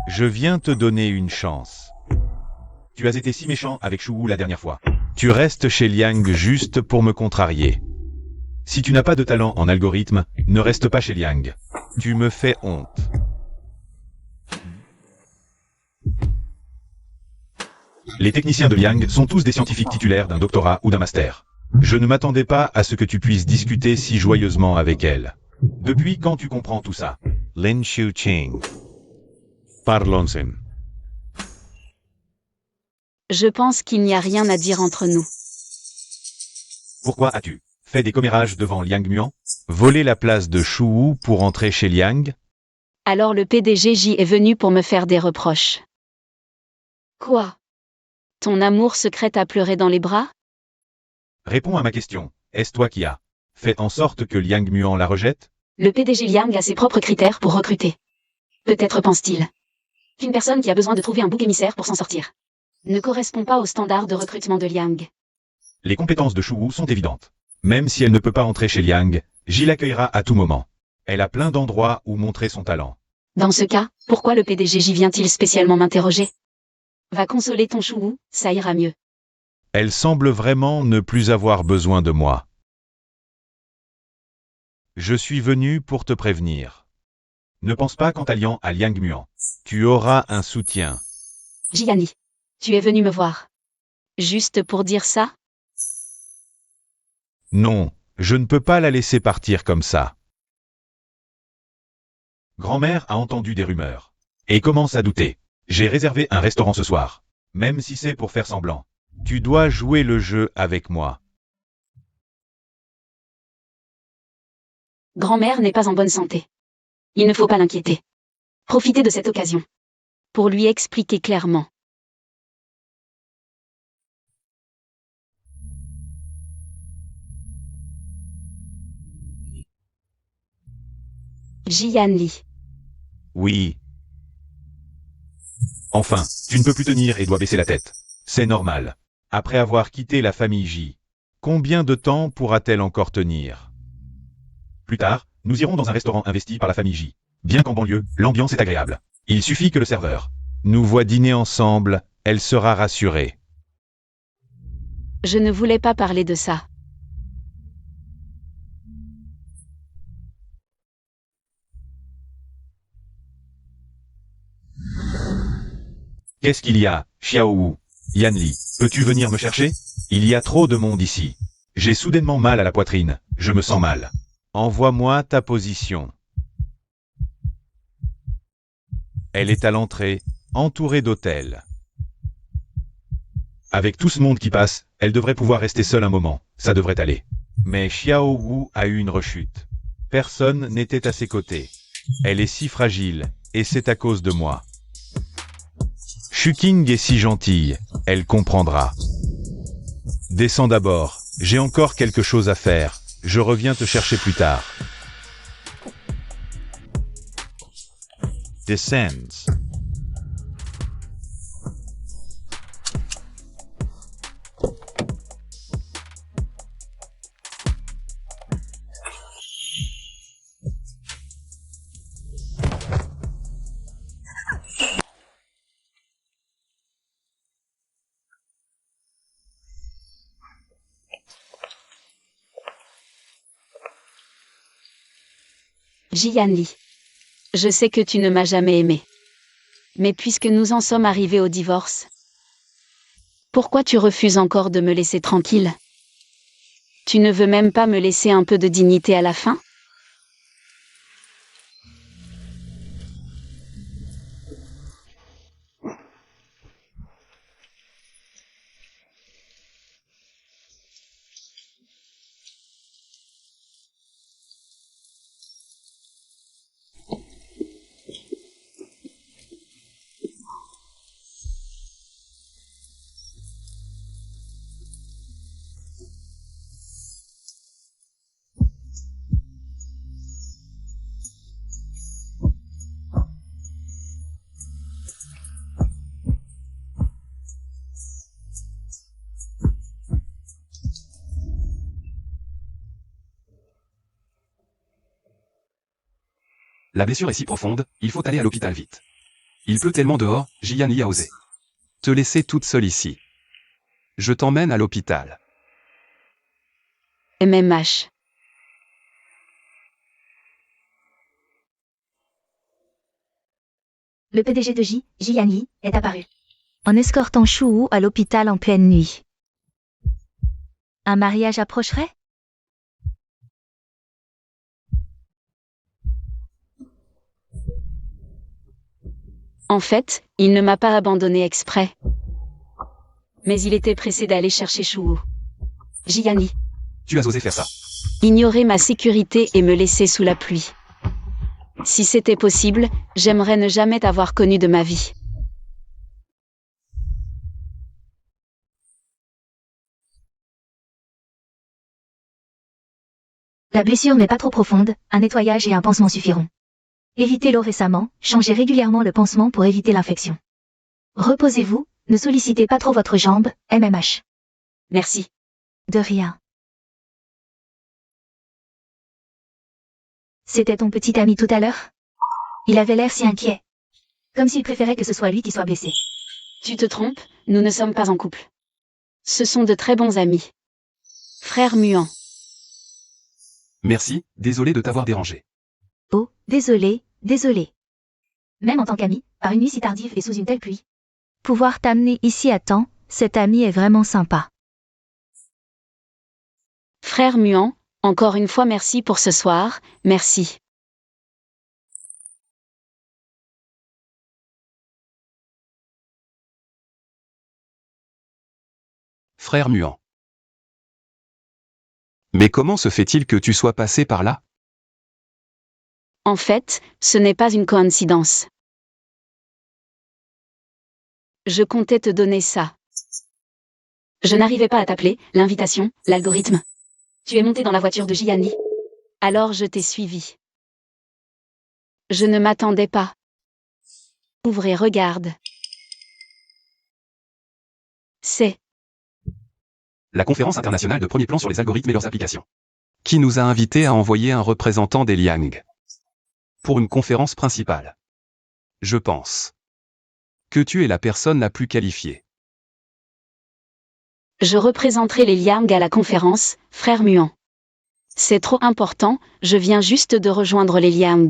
Je viens te donner une chance. Tu as été si méchant avec Shu Wu la dernière fois. Tu restes chez Liang juste pour me contrarier. Si tu n'as pas de talent en algorithme, ne reste pas chez Liang. Tu me fais honte. Les techniciens de Liang sont tous des scientifiques titulaires d'un doctorat ou d'un master. Je ne m'attendais pas à ce que tu puisses discuter si joyeusement avec elle. Depuis quand tu comprends tout ça? Lin Shuqing. Parlons-en. Je pense qu'il n'y a rien à dire entre nous. Pourquoi as-tu fait des commérages devant Liang Muan? Volé la place de Shu Wu pour entrer chez Liang? Alors le PDG J est venu pour me faire des reproches. Quoi? Ton amour secret t'a pleuré dans les bras? Réponds à ma question. Est-ce toi qui as fait en sorte que Liang Muan la rejette? Le PDG Liang a ses propres critères pour recruter. Peut-être pense-t-il qu'une personne qui a besoin de trouver un bouc émissaire pour s'en sortir ne correspond pas aux standards de recrutement de Liang. Les compétences de Shu Wu sont évidentes. Même si elle ne peut pas entrer chez Liang, J l'accueillera à tout moment. Elle a plein d'endroits où montrer son talent. Dans ce cas, pourquoi le PDG J vient-il spécialement m'interroger? Va consoler ton Shu Wu, ça ira mieux. Elle semble vraiment ne plus avoir besoin de moi. Je suis venu pour te prévenir. Ne pense pas qu'en t'alliant à Liang Muan, tu auras un soutien. Jiani, tu es venu me voir. Juste pour dire ça? Non, je ne peux pas la laisser partir comme ça. Grand-mère a entendu des rumeurs et commence à douter. J'ai réservé un restaurant ce soir, même si c'est pour faire semblant. Tu dois jouer le jeu avec moi. Grand-mère n'est pas en bonne santé. Il ne faut pas l'inquiéter. Profitez de cette occasion pour lui expliquer clairement. Jian Li. Oui. Enfin, tu ne peux plus tenir et dois baisser la tête. C'est normal. Après avoir quitté la famille J, combien de temps pourra-t-elle encore tenir? Plus tard, nous irons dans un restaurant investi par la famille J. Bien qu'en banlieue, l'ambiance est agréable. Il suffit que le serveur nous voit dîner ensemble, elle sera rassurée. Je ne voulais pas parler de ça. Qu'est-ce qu'il y a, Xiaowu? Yanli, peux-tu venir me chercher? Il y a trop de monde ici. J'ai soudainement mal à la poitrine, je me sens mal. Envoie-moi ta position. Elle est à l'entrée, entourée d'hôtels. Avec tout ce monde qui passe, elle devrait pouvoir rester seule un moment, ça devrait aller. Mais Xiaowu a eu une rechute. Personne n'était à ses côtés. Elle est si fragile, et c'est à cause de moi. Shuking est si gentille, elle comprendra. Descends d'abord, j'ai encore quelque chose à faire, je reviens te chercher plus tard. Descends. Jianli. Je sais que tu ne m'as jamais aimé. Mais puisque nous en sommes arrivés au divorce, pourquoi tu refuses encore de me laisser tranquille? Tu ne veux même pas me laisser un peu de dignité à la fin? La blessure est si profonde, il faut aller à l'hôpital vite. Il pleut tellement dehors, Jianli a osé. Te laisser toute seule ici. Je t'emmène à l'hôpital. MMH. Le PDG de Jianli, est apparu. En escortant Shuwu à l'hôpital en pleine nuit. Un mariage approcherait? En fait, il ne m'a pas abandonné exprès. Mais il était pressé d'aller chercher Shuwu. Jianli. Tu as osé faire ça. Ignorer ma sécurité et me laisser sous la pluie. Si c'était possible, j'aimerais ne jamais t'avoir connu de ma vie. La blessure n'est pas trop profonde, un nettoyage et un pansement suffiront. Évitez l'eau récemment, changez régulièrement le pansement pour éviter l'infection. Reposez-vous, ne sollicitez pas trop votre jambe, MMH. Merci. De rien. C'était ton petit ami tout à l'heure? Il avait l'air si inquiet. Comme s'il préférait que ce soit lui qui soit blessé. Tu te trompes, nous ne sommes pas en couple. Ce sont de très bons amis. Frères muants. Merci, désolé de t'avoir dérangé. Oh, désolé. Même en tant qu'ami, par une nuit si tardive et sous une telle pluie. Pouvoir t'amener ici à temps, cet ami est vraiment sympa. Frères muants, encore une fois merci pour ce soir, merci. Frère muant. Mais comment se fait-il que tu sois passé par là? En fait, ce n'est pas une coïncidence. Je comptais te donner ça. Je n'arrivais pas à t'appeler, l'invitation, l'algorithme. Tu es monté dans la voiture de Jianli. Alors je t'ai suivi. Je ne m'attendais pas. Ouvre et regarde. C'est La conférence internationale de premier plan sur les algorithmes et leurs applications. Qui nous a invités à envoyer un représentant des Liang. Pour une conférence principale. Je pense que tu es la personne la plus qualifiée. Je représenterai les Liang à la conférence, frère Muant. C'est trop important, je viens juste de rejoindre les Liang.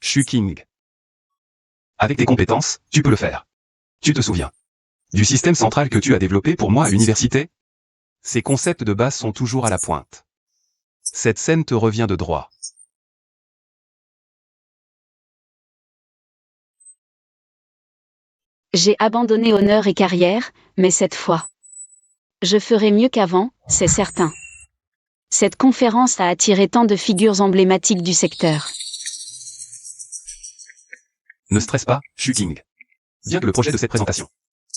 Shuking. Avec tes compétences, tu peux le faire. Tu te souviens du système central que tu as développé pour moi à l'université? Ces concepts de base sont toujours à la pointe. Cette scène te revient de droit. J'ai abandonné honneur et carrière, mais cette fois, je ferai mieux qu'avant, c'est certain. Cette conférence a attiré tant de figures emblématiques du secteur. Ne stresse pas, Shuking. Bien que le projet de cette présentation,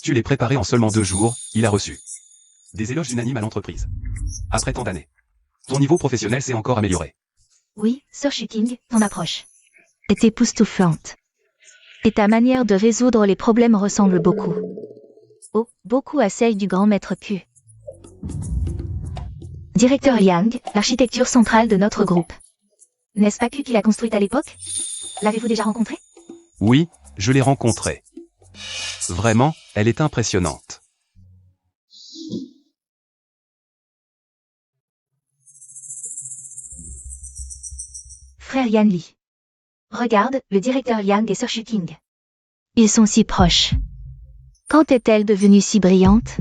tu l'aies préparé en seulement 2 jours, il a reçu des éloges unanimes à l'entreprise. Après tant d'années, ton niveau professionnel s'est encore amélioré. Oui, Sir Shuking, ton approche est époustouflante. Et ta manière de résoudre les problèmes ressemble beaucoup. Oh, beaucoup à celle du grand maître Q. Directeur Liang, l'architecture centrale de notre groupe. N'est-ce pas Q qui l'a construite à l'époque? L'avez-vous déjà rencontrée? Oui, je l'ai rencontrée. Vraiment, elle est impressionnante. Frère Yan Li. Regarde, le directeur Liang et Sir Shuking. Ils sont si proches. Quand est-elle devenue si brillante?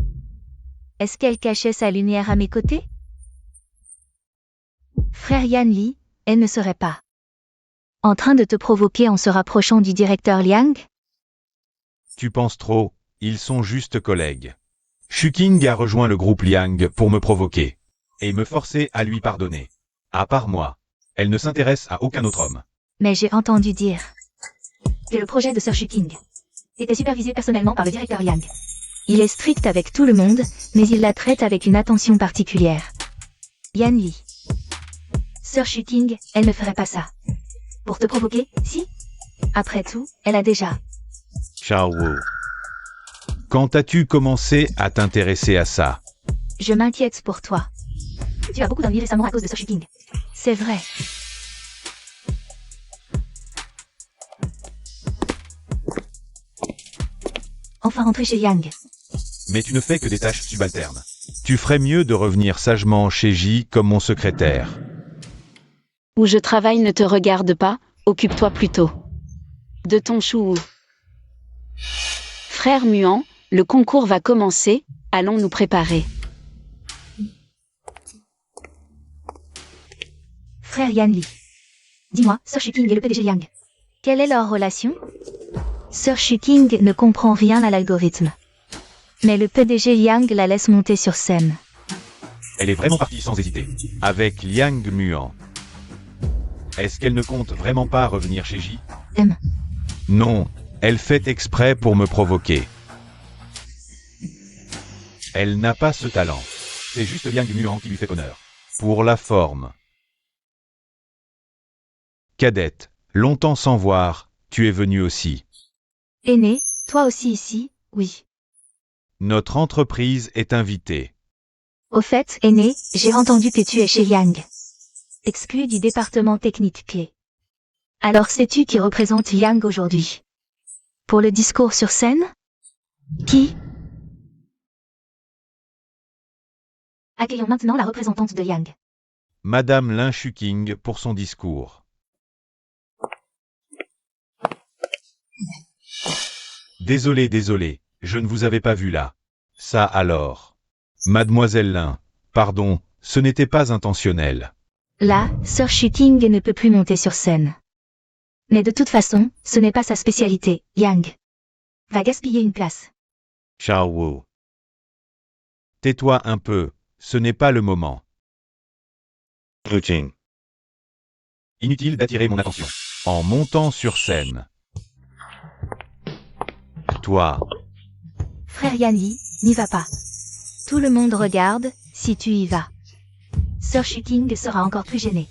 Est-ce qu'elle cachait sa lumière à mes côtés? Frère Yan Li, elle ne serait pas en train de te provoquer en se rapprochant du directeur Liang? Tu penses trop, ils sont juste collègues. Shuking a rejoint le groupe Liang pour me provoquer et me forcer à lui pardonner. À part moi, elle ne s'intéresse à aucun autre homme. Mais j'ai entendu dire que le projet de Sir Shuking était supervisé personnellement par le directeur Liang. Il est strict avec tout le monde, mais il la traite avec une attention particulière. Yan Li. Sir Shuking, elle ne ferait pas ça. Pour te provoquer, si? Après tout, elle a déjà. Xiao Wu. Quand as-tu commencé à t'intéresser à ça? Je m'inquiète pour toi. Tu as beaucoup d'ennuis récemment à cause de Sir Shuking. C'est vrai. Enfin rentrer chez Yang. Mais tu ne fais que des tâches subalternes. Tu ferais mieux de revenir sagement chez J comme mon secrétaire. Où je travaille ne te regarde pas, occupe-toi plutôt de ton chou. Frère Muant, le concours va commencer, allons nous préparer. Frère Yan Li. Dis-moi, Sir Shuking et le PDG Yang. Quelle est leur relation? Sir Shuking ne comprend rien à l'algorithme. Mais le PDG Yang la laisse monter sur scène. Elle est vraiment partie sans hésiter. Avec Liang Muant. Est-ce qu'elle ne compte vraiment pas revenir chez J? Non, elle fait exprès pour me provoquer. Elle n'a pas ce talent. C'est juste Liang Muant qui lui fait honneur. Pour la forme. Cadette, longtemps sans voir, tu es venue aussi. Aîné, toi aussi ici, oui. Notre entreprise est invitée. Au fait, Aîné, j'ai entendu que tu es chez Yang. Exclu du département technique clé. Alors sais-tu qui représente Yang aujourd'hui? Pour le discours sur scène? Qui? Accueillons maintenant la représentante de Yang. Madame Lin Shuking pour son discours. Désolé, je ne vous avais pas vu là. Ça alors. Mademoiselle Lin, pardon, ce n'était pas intentionnel. Là, Sir Shuking ne peut plus monter sur scène. Mais de toute façon, ce n'est pas sa spécialité, Yang va gaspiller une place. Xiao Wu. Tais-toi un peu, ce n'est pas le moment. Routine. Inutile d'attirer mon attention. En montant sur scène. Toi. Frère Yan Li, n'y va pas. Tout le monde regarde, si tu y vas. Sir Shuking sera encore plus gêné.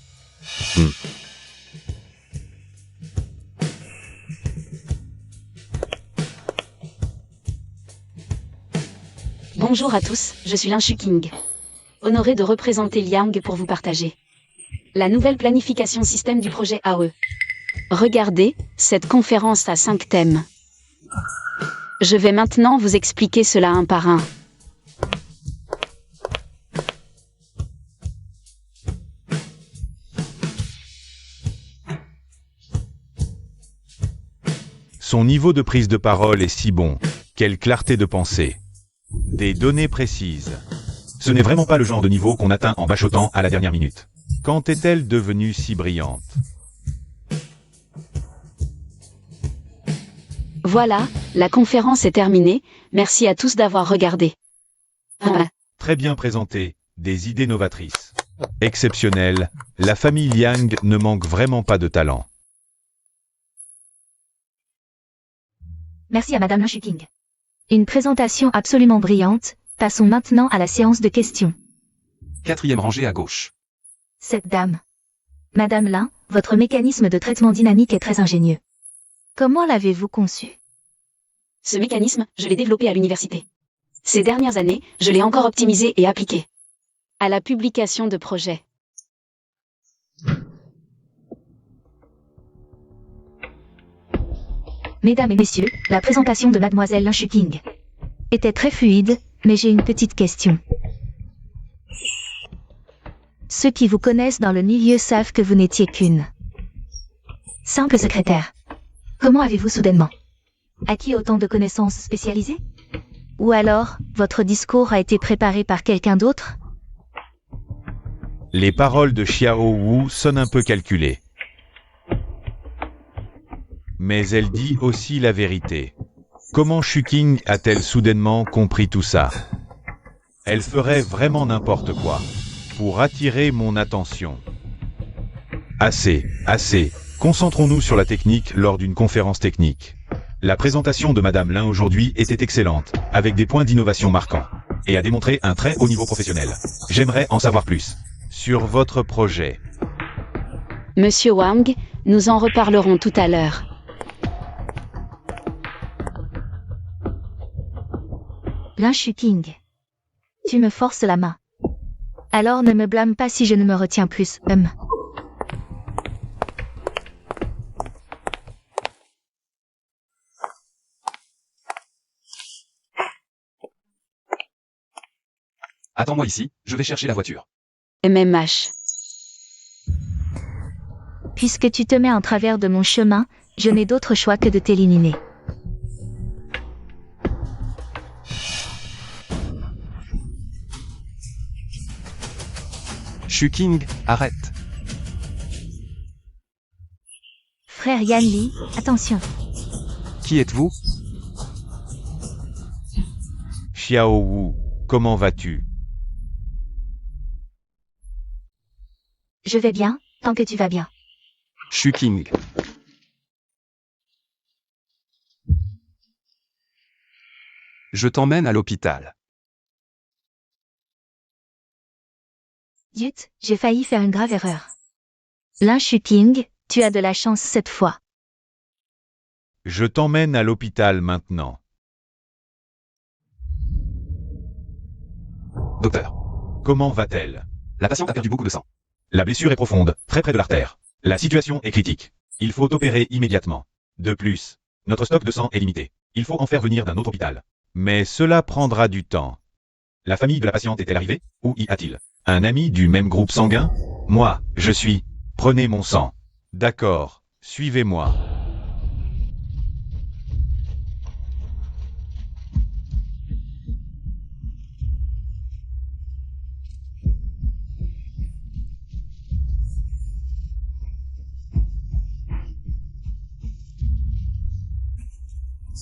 Bonjour à tous, je suis Lin Shuking. Honoré de représenter Liang pour vous partager la nouvelle planification système du projet AE. Regardez, cette conférence a 5 thèmes. Je vais maintenant vous expliquer cela un par un. Son niveau de prise de parole est si bon. Quelle clarté de pensée. Des données précises. Ce n'est vraiment pas le genre de niveau qu'on atteint en bachotant à la dernière minute. Quand est-elle devenue si brillante? Voilà, la conférence est terminée, merci à tous d'avoir regardé. Très bien présenté, des idées novatrices. Exceptionnelles, la famille Liang ne manque vraiment pas de talent. Merci à Madame Shuking. Une présentation absolument brillante. Passons maintenant à la séance de questions. 4e rangée à gauche. Cette dame. Madame Lin, votre mécanisme de traitement dynamique est très ingénieux. Comment l'avez-vous conçu? Ce mécanisme, je l'ai développé à l'université. Ces dernières années, je l'ai encore optimisé et appliqué. À la publication de projets. Mesdames et messieurs, la présentation de Mademoiselle Lin Shuking était très fluide, mais j'ai une petite question. Ceux qui vous connaissent dans le milieu savent que vous n'étiez qu'une simple secrétaire. Comment avez-vous soudainement acquis autant de connaissances spécialisées? Ou alors, votre discours a été préparé par quelqu'un d'autre? Les paroles de Xiao Wu sonnent un peu calculées. Mais elle dit aussi la vérité. Comment Shuking a-t-elle soudainement compris tout ça? Elle ferait vraiment n'importe quoi pour attirer mon attention. Assez, assez. Concentrons-nous sur la technique lors d'une conférence technique. La présentation de Madame Lin aujourd'hui était excellente, avec des points d'innovation marquants, et a démontré un très haut niveau professionnel. J'aimerais en savoir plus sur votre projet. Monsieur Wang, nous en reparlerons tout à l'heure. Lin Shuking. Tu me forces la main. Alors ne me blâme pas si je ne me retiens plus, Attends-moi ici, je vais chercher la voiture. MMH. Puisque tu te mets en travers de mon chemin, je n'ai d'autre choix que de t'éliminer. Shuking, arrête. Frère Yan Li, attention. Qui êtes-vous? Xiao Wu, comment vas-tu? Je vais bien, tant que tu vas bien. Shuking. Je t'emmène à l'hôpital. Zut, j'ai failli faire une grave erreur. Lin Shuking, tu as de la chance cette fois. Je t'emmène à l'hôpital maintenant. Docteur. Comment va-t-elle? La patiente a perdu beaucoup de sang. La blessure est profonde, très près de l'artère. La situation est critique. Il faut opérer immédiatement. De plus, notre stock de sang est limité. Il faut en faire venir d'un autre hôpital. Mais cela prendra du temps. La famille de la patiente est-elle arrivée? Où y a-t-il un ami du même groupe sanguin? Moi, je suis. Prenez mon sang. D'accord, suivez-moi.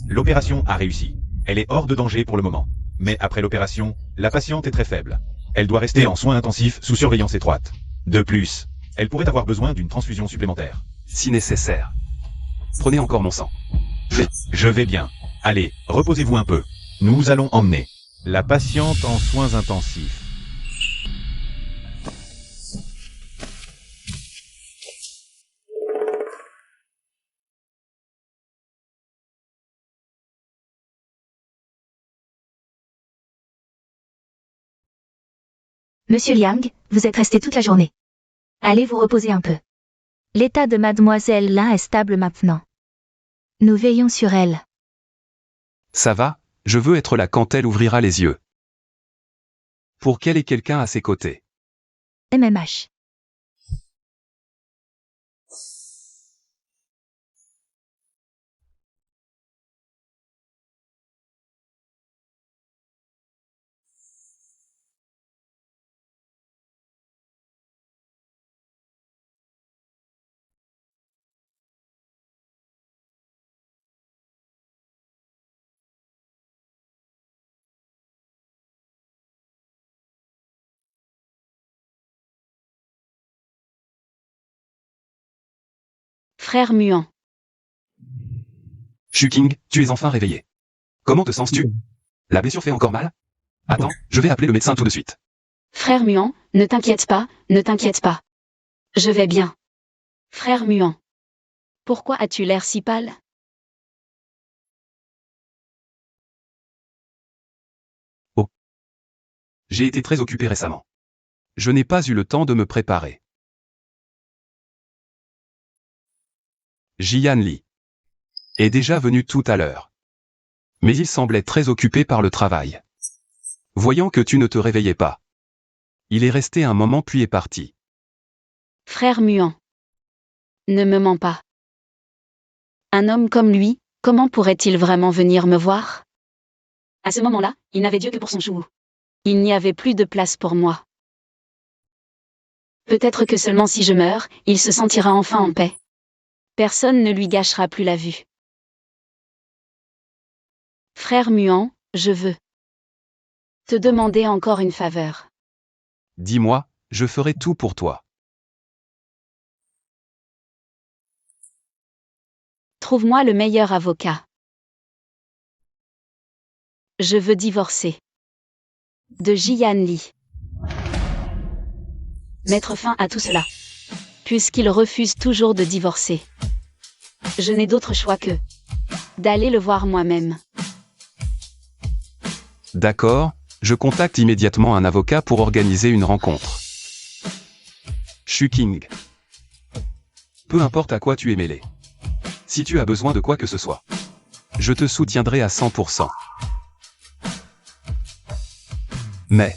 L'opération a réussi. Elle est hors de danger pour le moment. Mais après l'opération, la patiente est très faible. Elle doit rester en soins intensifs sous surveillance étroite. De plus, elle pourrait avoir besoin d'une transfusion supplémentaire. Si nécessaire. Prenez encore mon sang. Je vais bien. Allez, reposez-vous un peu. Nous allons emmener la patiente en soins intensifs. Monsieur Liang, vous êtes resté toute la journée. Allez vous reposer un peu. L'état de Mademoiselle Lin est stable maintenant. Nous veillons sur elle. Ça va, je veux être là quand elle ouvrira les yeux. Pour qu'elle ait quelqu'un à ses côtés. MMH. Frère muant. Shuking, tu es enfin réveillé. Comment te sens-tu? La blessure fait encore mal? Attends, je vais appeler le médecin tout de suite. Frère muant, ne t'inquiète pas, ne t'inquiète pas. Je vais bien. Frère muant. Pourquoi as-tu l'air si pâle? J'ai été très occupé récemment. Je n'ai pas eu le temps de me préparer. Jian Li est déjà venu tout à l'heure. Mais il semblait très occupé par le travail. Voyant que tu ne te réveillais pas, il est resté un moment puis est parti. Frère muant. Ne me mens pas. Un homme comme lui, comment pourrait-il vraiment venir me voir? À ce moment-là, il n'avait Dieu que pour son chou. Il n'y avait plus de place pour moi. Peut-être que seulement si je meurs, il se sentira enfin en paix. Personne ne lui gâchera plus la vue. Frère muant, je veux te demander encore une faveur. Dis-moi, je ferai tout pour toi. Trouve-moi le meilleur avocat. Je veux divorcer. De Jian Li. Mettre fin à tout cela. Puisqu'il refuse toujours de divorcer. Je n'ai d'autre choix que d'aller le voir moi-même. D'accord, je contacte immédiatement un avocat pour organiser une rencontre. Shuking. Peu importe à quoi tu es mêlé. Si tu as besoin de quoi que ce soit, je te soutiendrai à 100%. Mais,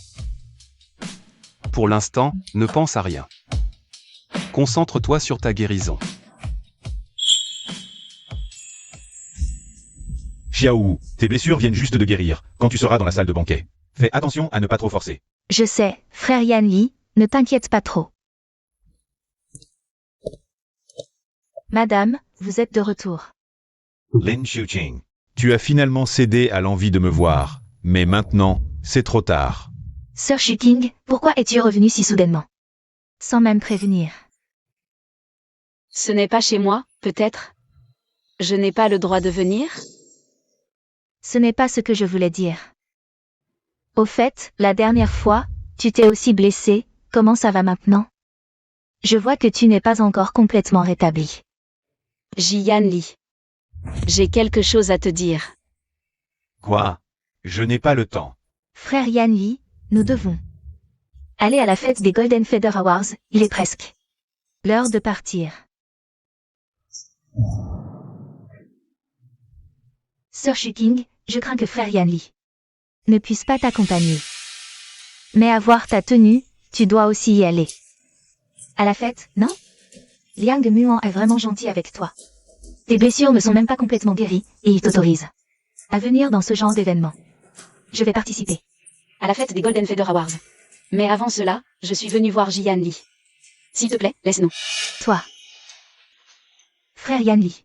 pour l'instant, ne pense à rien. Concentre-toi sur ta guérison. Xiaowu, tes blessures viennent juste de guérir, quand tu seras dans la salle de banquet. Fais attention à ne pas trop forcer. Je sais, frère Yan Li, ne t'inquiète pas trop. Madame, vous êtes de retour. Lin Xiuqing, tu as finalement cédé à l'envie de me voir, mais maintenant, c'est trop tard. Sir Shuking, pourquoi es-tu revenu si soudainement? Sans même prévenir. Ce n'est pas chez moi, peut-être? Je n'ai pas le droit de venir? Ce n'est pas ce que je voulais dire. Au fait, la dernière fois, tu t'es aussi blessé, comment ça va maintenant? Je vois que tu n'es pas encore complètement rétabli. Jian Li. J'ai quelque chose à te dire. Quoi? Je n'ai pas le temps. Frère Yan Li, nous devons aller à la fête des Golden Feather Awards, il est presque l'heure de partir. Sir Shuking, je crains que frère Yan Li ne puisse pas t'accompagner. Mais à voir ta tenue, tu dois aussi y aller. À la fête, non? Liang Muan est vraiment gentil avec toi. Tes blessures ne sont même pas complètement guéries, et il t'autorise à venir dans ce genre d'événement. Je vais participer À la fête des Golden Feather Awards. Mais avant cela, je suis venu voir Jian Li. S'il te plaît, laisse-nous. Toi. Frère Yan Li.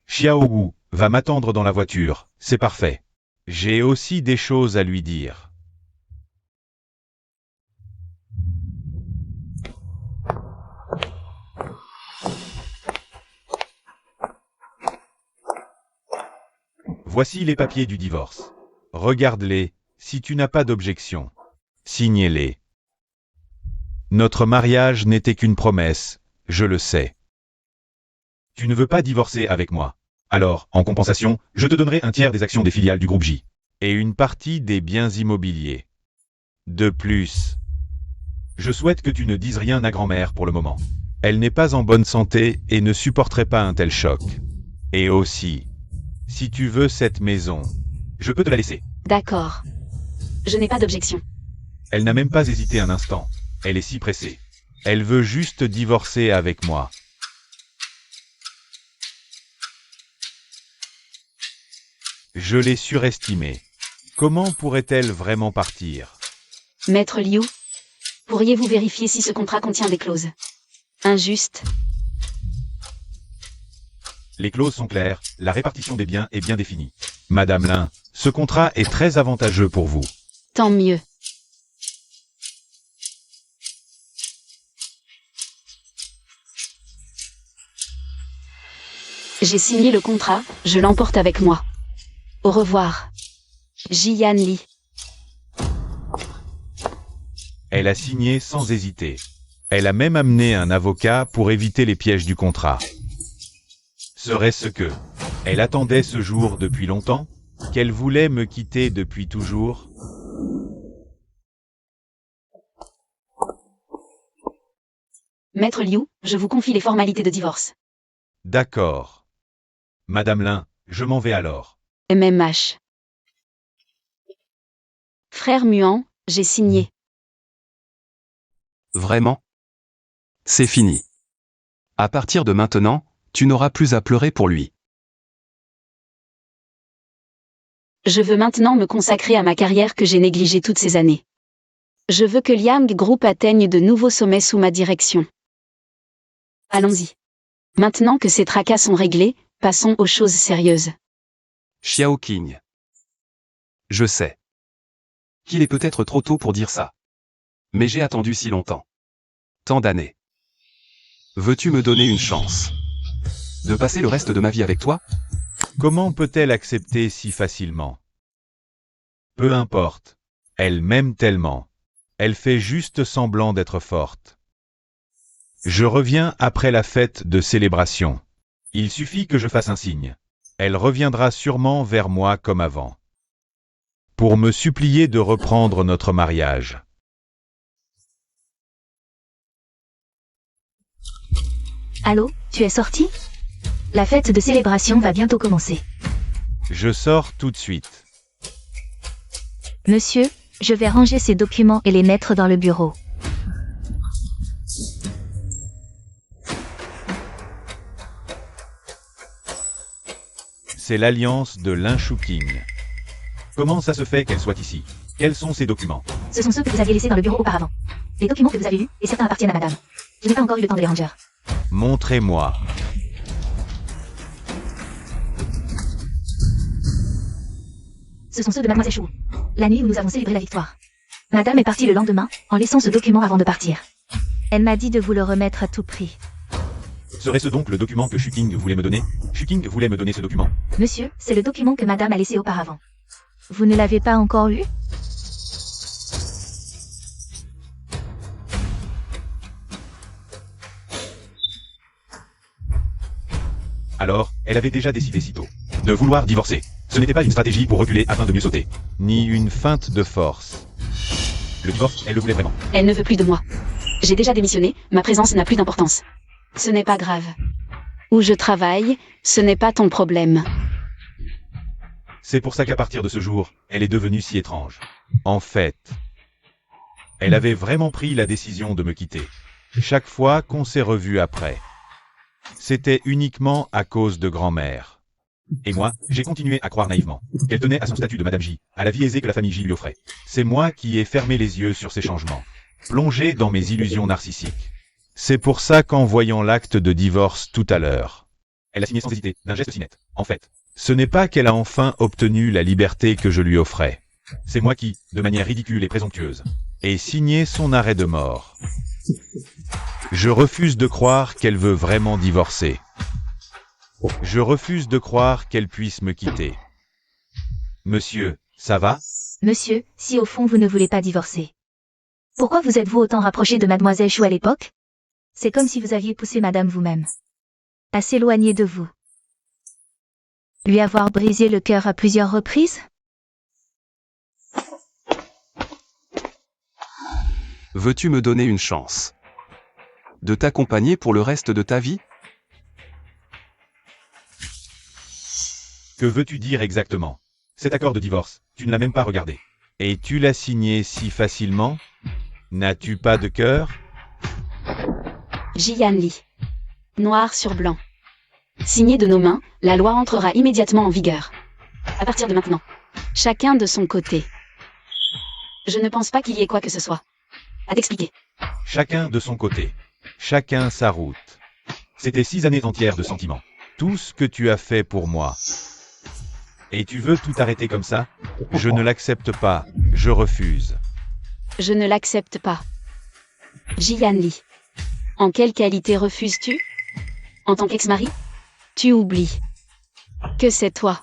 Xiaowu va m'attendre dans la voiture, c'est parfait. J'ai aussi des choses à lui dire. Voici les papiers du divorce. Regarde-les, si tu n'as pas d'objection. Signez-les. Notre mariage n'était qu'une promesse, je le sais. Tu ne veux pas divorcer avec moi. Alors, en compensation, je te donnerai un tiers des actions des filiales du groupe J. Et une partie des biens immobiliers. De plus, je souhaite que tu ne dises rien à grand-mère pour le moment. Elle n'est pas en bonne santé et ne supporterait pas un tel choc. Et aussi, si tu veux cette maison, je peux te la laisser. D'accord. Je n'ai pas d'objection. Elle n'a même pas hésité un instant. Elle est si pressée. Elle veut juste divorcer avec moi. Je l'ai surestimée. Comment pourrait-elle vraiment partir? Maître Liu, pourriez-vous vérifier si ce contrat contient des clauses injustes? Les clauses sont claires, la répartition des biens est bien définie. Madame Lin, ce contrat est très avantageux pour vous. Tant mieux. J'ai signé le contrat, je l'emporte avec moi. Au revoir. Ji-Yan Lee. Elle a signé sans hésiter. Elle a même amené un avocat pour éviter les pièges du contrat. Serait-ce que elle attendait ce jour depuis longtemps? Qu'elle voulait me quitter depuis toujours? Maître Liu, je vous confie les formalités de divorce. D'accord. Madame Lin, je m'en vais alors. MMH. Frère Muan, j'ai signé. Vraiment? C'est fini. À partir de maintenant, tu n'auras plus à pleurer pour lui. Je veux maintenant me consacrer à ma carrière que j'ai négligée toutes ces années. Je veux que Liang Group atteigne de nouveaux sommets sous ma direction. Allons-y. Maintenant que ces tracas sont réglés, passons aux choses sérieuses. Xiao Qing. Je sais. Qu'il est peut-être trop tôt pour dire ça. Mais j'ai attendu si longtemps. Tant d'années. Veux-tu me donner une chance? De passer le reste de ma vie avec toi? Comment peut-elle accepter si facilement? Peu importe. Elle m'aime tellement. Elle fait juste semblant d'être forte. Je reviens après la fête de célébration. Il suffit que je fasse un signe. Elle reviendra sûrement vers moi comme avant. Pour me supplier de reprendre notre mariage. Allô, tu es sorti? La fête de célébration va bientôt commencer. Je sors tout de suite. Monsieur, je vais ranger ces documents et les mettre dans le bureau. C'est l'alliance de Lin Shuqing. Comment ça se fait qu'elle soit ici? Quels sont ces documents? Ce sont ceux que vous aviez laissés dans le bureau auparavant. Les documents que vous avez eus, et certains appartiennent à madame. Je n'ai pas encore eu le temps de les ranger. Montrez-moi. Ce sont ceux de mademoiselle Chou. La nuit où nous avons célébré la victoire. Madame est partie le lendemain, en laissant ce document avant de partir. Elle m'a dit de vous le remettre à tout prix. Serait-ce donc le document que Shuqing voulait me donner? Shuqing voulait me donner ce document. Monsieur, c'est le document que madame a laissé auparavant. Vous ne l'avez pas encore eu? Alors, elle avait déjà décidé si tôt de vouloir divorcer. Ce n'était pas une stratégie pour reculer afin de mieux sauter, ni une feinte de force. Le divorce, elle le voulait vraiment. Elle ne veut plus de moi. J'ai déjà démissionné, ma présence n'a plus d'importance. Ce n'est pas grave. Où je travaille, ce n'est pas ton problème. C'est pour ça qu'à partir de ce jour, elle est devenue si étrange. En fait, elle avait vraiment pris la décision de me quitter. Chaque fois qu'on s'est revus après, c'était uniquement à cause de grand-mère. Et moi, j'ai continué à croire naïvement qu'elle tenait à son statut de Madame J, à la vie aisée que la famille J lui offrait. C'est moi qui ai fermé les yeux sur ces changements, plongé dans mes illusions narcissiques. C'est pour ça qu'en voyant l'acte de divorce tout à l'heure, elle a signé sans hésiter, d'un geste si net. En fait, ce n'est pas qu'elle a enfin obtenu la liberté que je lui offrais. C'est moi qui, de manière ridicule et présomptueuse, ai signé son arrêt de mort. Je refuse de croire qu'elle veut vraiment divorcer. Je refuse de croire qu'elle puisse me quitter. Monsieur, ça va? Monsieur, si au fond vous ne voulez pas divorcer. Pourquoi vous êtes-vous autant rapproché de mademoiselle Chou à l'époque? C'est comme si vous aviez poussé madame vous-même à s'éloigner de vous. Lui avoir brisé le cœur à plusieurs reprises? Veux-tu me donner une chance? De t'accompagner pour le reste de ta vie? Que veux-tu dire exactement? Cet accord de divorce, tu ne l'as même pas regardé. Et tu l'as signé si facilement? N'as-tu pas de cœur? Ji-Yan Lee. Noir sur blanc. Signé de nos mains, la loi entrera immédiatement en vigueur. À partir de maintenant. Chacun de son côté. Je ne pense pas qu'il y ait quoi que ce soit. À t'expliquer. Chacun de son côté. Chacun sa route. C'était 6 années entières de sentiments. Tout ce que tu as fait pour moi. Et tu veux tout arrêter comme ça? Je ne l'accepte pas. Je refuse. Je ne l'accepte pas. Ji-Yan Lee. En quelle qualité refuses-tu? En tant qu'ex-mari? Tu oublies que c'est toi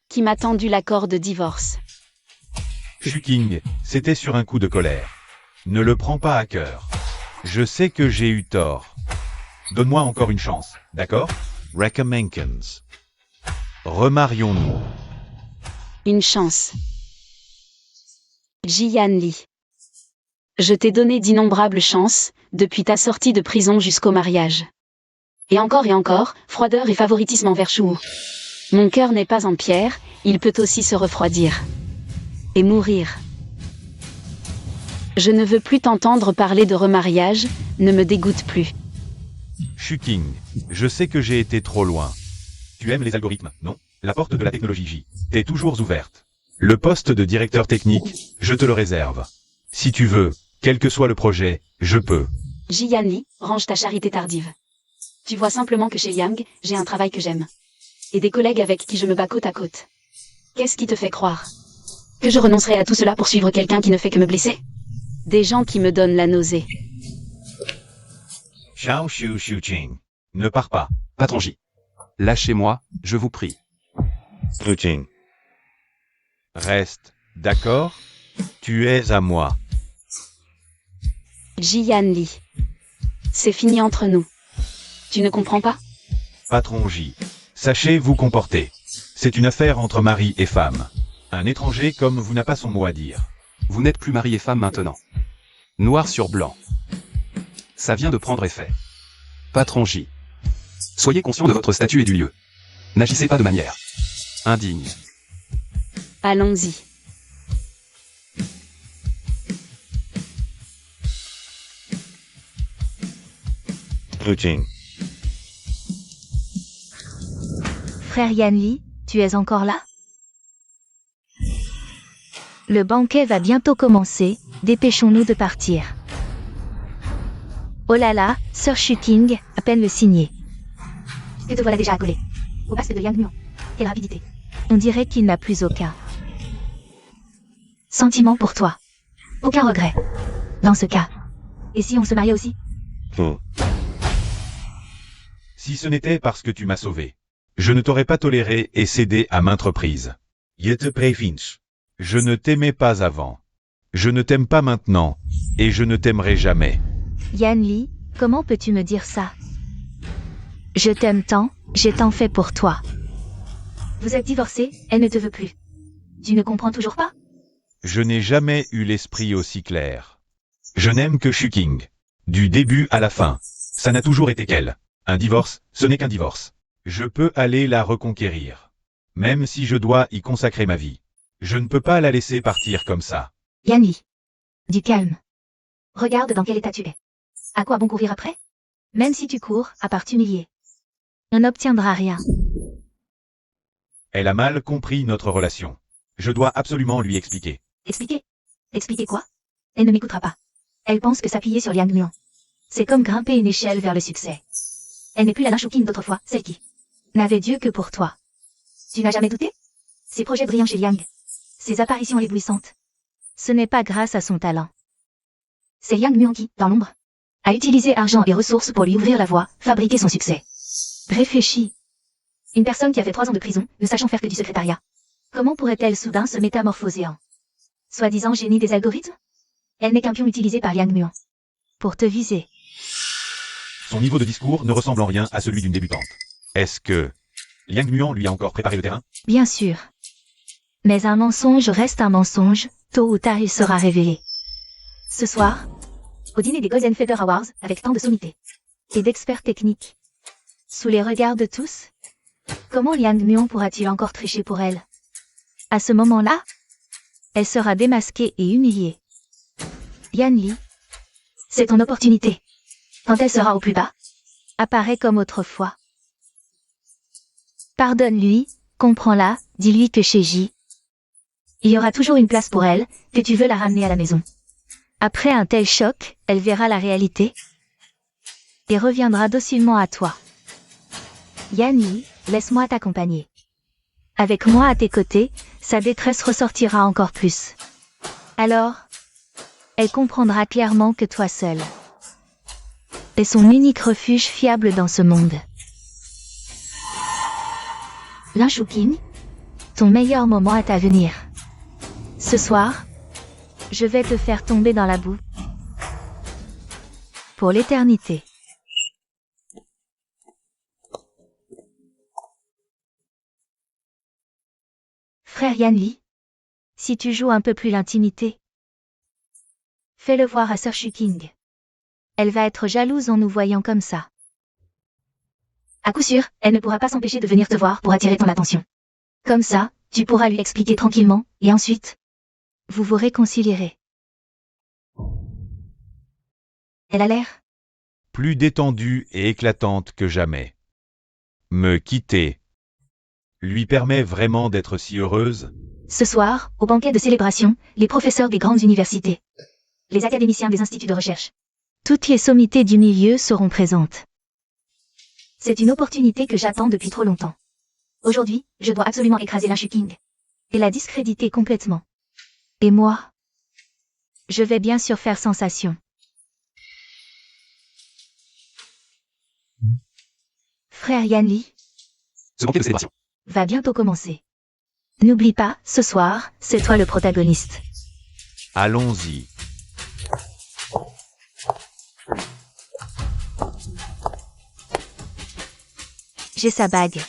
qui m'as tendu l'accord de divorce. Shuking, c'était sur un coup de colère. Ne le prends pas à cœur. Je sais que j'ai eu tort. Donne-moi encore une chance, d'accord? Recommenkins. Remarions-nous. Une chance. Jian Li. Je t'ai donné d'innombrables chances, depuis ta sortie de prison jusqu'au mariage. Et encore, froideur et favoritisme envers Shuo. Mon cœur n'est pas en pierre, il peut aussi se refroidir. Et mourir. Je ne veux plus t'entendre parler de remariage, ne me dégoûte plus. Shuking, je sais que j'ai été trop loin. Tu aimes les algorithmes, non? La porte de la technologie J est toujours ouverte. Le poste de directeur technique, je te le réserve. Si tu veux, quel que soit le projet, je peux. Jian Li, range ta charité tardive. Tu vois simplement que chez Yang, j'ai un travail que j'aime. Et des collègues avec qui je me bats côte à côte. Qu'est-ce qui te fait croire que je renoncerai à tout cela pour suivre quelqu'un qui ne fait que me blesser? Des gens qui me donnent la nausée. Xiao Shu Ching. Ne pars pas. Patron J. Lâchez-moi, je vous prie. Ching. Reste, d'accord? Tu es à moi. Jian Li. C'est fini entre nous. Tu ne comprends pas? Patron J. Sachez vous comporter. C'est une affaire entre mari et femme. Un étranger comme vous n'a pas son mot à dire. Vous n'êtes plus mari et femme maintenant. Noir sur blanc. Ça vient de prendre effet. Patron J. Soyez conscient de votre statut et du lieu. N'agissez pas de manière indigne. Allons-y. Ching. Frère Yan Li, tu es encore là? Le banquet va bientôt commencer, dépêchons-nous de partir. Oh là là, Sir Shuking, à peine le signer. Et te voilà déjà accolé. Au basque de Yang Muon. Quelle rapidité. On dirait qu'il n'a plus aucun sentiment pour toi. Aucun regret. Dans ce cas. Et si on se mariait aussi? Si ce n'était parce que tu m'as sauvé, je ne t'aurais pas toléré et cédé à maintes reprises. Je te préviens. Je ne t'aimais pas avant. Je ne t'aime pas maintenant, et je ne t'aimerai jamais. Yan Li, comment peux-tu me dire ça? Je t'aime tant, j'ai tant fait pour toi. Vous êtes divorcés, elle ne te veut plus. Tu ne comprends toujours pas? Je n'ai jamais eu l'esprit aussi clair. Je n'aime que Shuking. Du début à la fin. Ça n'a toujours été qu'elle. Un divorce, ce n'est qu'un divorce. Je peux aller la reconquérir. Même si je dois y consacrer ma vie. Je ne peux pas la laisser partir comme ça. Yan Li. Du calme. Regarde dans quel état tu es. À quoi bon courir après? Même si tu cours, à part t'humilier. On n'obtiendra rien. Elle a mal compris notre relation. Je dois absolument lui expliquer. Expliquer? Expliquer quoi? Elle ne m'écoutera pas. Elle pense que s'appuyer sur Yang Muon. C'est comme grimper une échelle vers le succès. Elle n'est plus la Nashukin d'autrefois, celle qui n'avait Dieu que pour toi. Tu n'as jamais douté? Ses projets brillants chez Liang. Ses apparitions éblouissantes. Ce n'est pas grâce à son talent. C'est Yang Muon qui, dans l'ombre, a utilisé argent et ressources pour lui ouvrir la voie, fabriquer son succès. Réfléchis. Une personne qui a fait 3 ans de prison, ne sachant faire que du secrétariat. Comment pourrait-elle soudain se métamorphoser en soi-disant génie des algorithmes? Elle n'est qu'un pion utilisé par Yang Muon. Pour te viser. Son niveau de discours ne ressemble en rien à celui d'une débutante. Est-ce que Liang Muon lui a encore préparé le terrain? Bien sûr. Mais un mensonge reste un mensonge, tôt ou tard il sera révélé. Ce soir, au dîner des Golden Feather Awards, avec tant de sommités et d'experts techniques, sous les regards de tous, comment Liang Muon pourra-t-il encore tricher pour elle? À ce moment-là, elle sera démasquée et humiliée. Yan Li, c'est ton opportunité. Quand elle sera au plus bas, apparaît comme autrefois. Pardonne-lui, comprends-la, dis-lui que chez J, il y aura toujours une place pour elle, que tu veux la ramener à la maison. Après un tel choc, elle verra la réalité et reviendra docilement à toi. Yan Li, laisse-moi t'accompagner. Avec moi à tes côtés, sa détresse ressortira encore plus. Alors, elle comprendra clairement que toi seul est son unique refuge fiable dans ce monde. Lin Shuqing, ton meilleur moment est à venir. Ce soir, je vais te faire tomber dans la boue. Pour l'éternité. Frère Yanli, si tu joues un peu plus l'intimité, fais-le voir à Sir Shuqing. Elle va être jalouse en nous voyant comme ça. À coup sûr, elle ne pourra pas s'empêcher de venir te voir pour attirer ton attention. Comme ça, tu pourras lui expliquer tranquillement, et ensuite, vous vous réconcilierez. Elle a l'air Plus détendue et éclatante que jamais. Me quitter lui permet vraiment d'être si heureuse? ce soir, au banquet de célébration, les professeurs des grandes universités, les académiciens des instituts de recherche. Toutes les sommités du milieu seront présentes. C'est une opportunité que j'attends depuis trop longtemps. Aujourd'hui, je dois absolument écraser Lin Shuqing et la discréditer complètement. Et moi, je vais bien sûr faire sensation. Frère Yanli, Ce banquet de célébration. va bientôt commencer. N'oublie pas, ce soir, c'est toi le protagoniste. Allons-y. J'ai sa bague.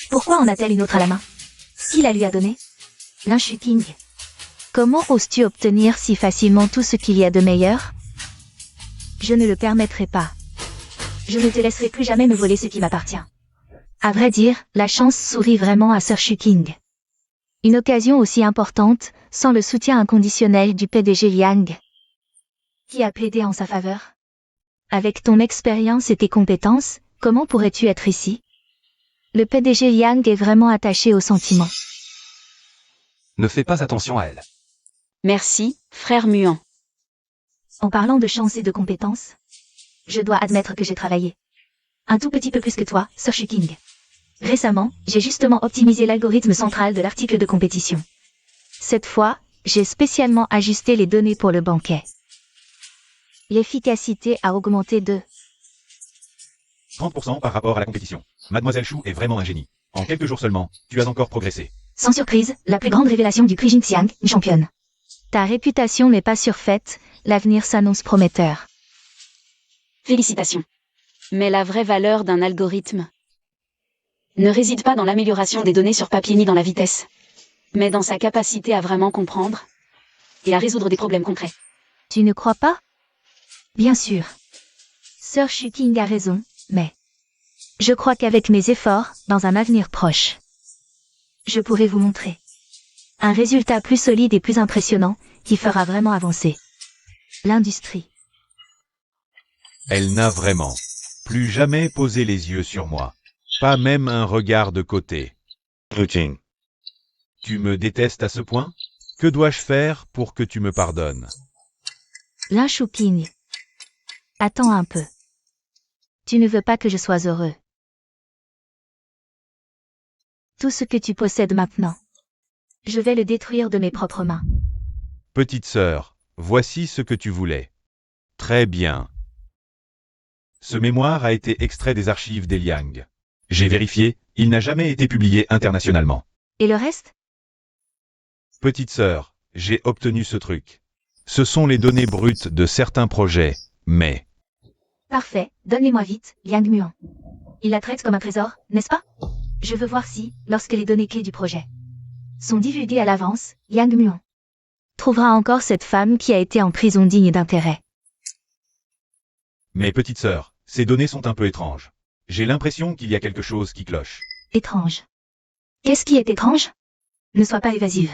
Pourquoi en a-t-elle une autre à la main? Qui la lui a donnée? Lin Shuqing. Comment oses-tu obtenir si facilement tout ce qu'il y a de meilleur? Je ne le permettrai pas. Je ne te laisserai plus jamais me voler ce qui m'appartient. À vrai dire, la chance sourit vraiment à Sir Shuqing. Une occasion aussi importante, sans le soutien inconditionnel du PDG Liang, qui a plaidé en sa faveur. Avec ton expérience et tes compétences, comment pourrais-tu être ici? Le PDG Liang est vraiment attaché aux sentiments. Ne fais pas attention à elle. Merci, frère Muan. En parlant de chance et de compétences, je dois admettre que j'ai travaillé. Un tout petit peu plus que toi, Sir Shuqing. Récemment, j'ai justement optimisé l'algorithme central de l'article de compétition. Cette fois, j'ai spécialement ajusté les données pour le banquet. L'efficacité a augmenté de 30% par rapport à la compétition. Mademoiselle Chou est vraiment un génie. En quelques jours seulement, tu as encore progressé. Sans surprise, la plus grande révélation du prix Jinxiang, une championne. Ta réputation n'est pas surfaite, l'avenir s'annonce prometteur. Félicitations. Mais la vraie valeur d'un algorithme ne réside pas dans l'amélioration des données sur papier ni dans la vitesse, mais dans sa capacité à vraiment comprendre et à résoudre des problèmes concrets. Tu ne crois pas? Bien sûr. Sir Shuqing a raison, mais je crois qu'avec mes efforts, dans un avenir proche, je pourrai vous montrer un résultat plus solide et plus impressionnant qui fera vraiment avancer l'industrie. Elle n'a vraiment plus jamais posé les yeux sur moi. Pas même un regard de côté. Routine. Tu me détestes à ce point? Que dois-je faire pour que tu me pardonnes? Lin Shuqing. Attends un peu. Tu ne veux pas que je sois heureux. Tout ce que tu possèdes maintenant, je vais le détruire de mes propres mains. Petite sœur, voici ce que tu voulais. Très bien. Ce mémoire a été extrait des archives des Liang. J'ai vérifié, il n'a jamais été publié internationalement. Et le reste? Petite sœur, j'ai obtenu ce truc. Ce sont les données brutes de certains projets, mais... Parfait, donne-les-moi vite, Liang Muan. Il la traite comme un trésor, n'est-ce pas? Je veux voir si, lorsque les données clés du projet sont divulguées à l'avance, Liang Muan trouvera encore cette femme qui a été en prison digne d'intérêt. Mais petite sœur, ces données sont un peu étranges. J'ai l'impression qu'il y a quelque chose qui cloche. Étrange. Qu'est-ce qui est étrange? Ne sois pas évasive.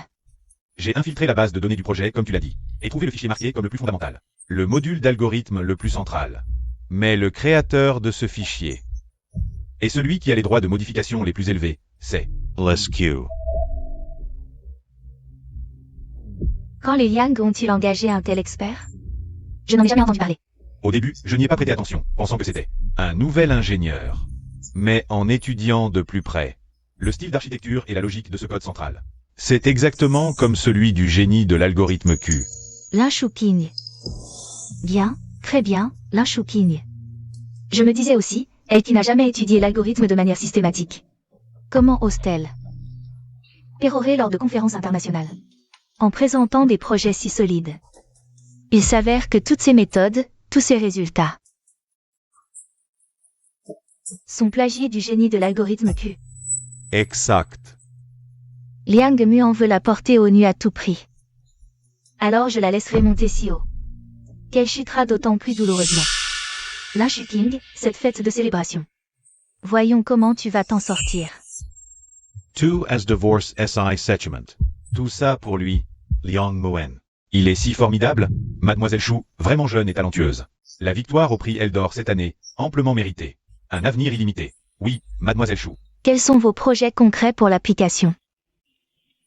J'ai infiltré la base de données du projet, comme tu l'as dit, et trouvé le fichier marqué comme le plus fondamental. Le module d'algorithme le plus central. Mais le créateur de ce fichier et celui qui a les droits de modification les plus élevés, c'est LSQ. Quand les Liang ont-ils engagé un tel expert? Je n'en ai jamais entendu parler. Au début, je n'y ai pas prêté attention, pensant que c'était un nouvel ingénieur. Mais en étudiant de plus près le style d'architecture et la logique de ce code central, c'est exactement comme celui du génie de l'algorithme Q. Lin Shuqing. Bien, très bien, Lin Shuqing. Je me disais aussi, elle qui n'a jamais étudié l'algorithme de manière systématique. Comment ose-t-elle pérorer lors de conférences internationales en présentant des projets si solides? Il s'avère que toutes ces méthodes, tous ces résultats sont plagiés du génie de l'algorithme Q. Exact. Liang Muan veut la porter aux nues à tout prix. Alors je la laisserai monter si haut qu'elle chutera d'autant plus douloureusement. Là, Shuking, cette fête de célébration. Voyons comment tu vas t'en sortir. Two as divorce SI settlement. Tout ça pour lui, Liang Moen. Il est si formidable, Mademoiselle Chou, vraiment jeune et talentueuse. La victoire au prix Eldor cette année, amplement méritée. Un avenir illimité. Oui, Mademoiselle Chou. Quels sont vos projets concrets pour l'application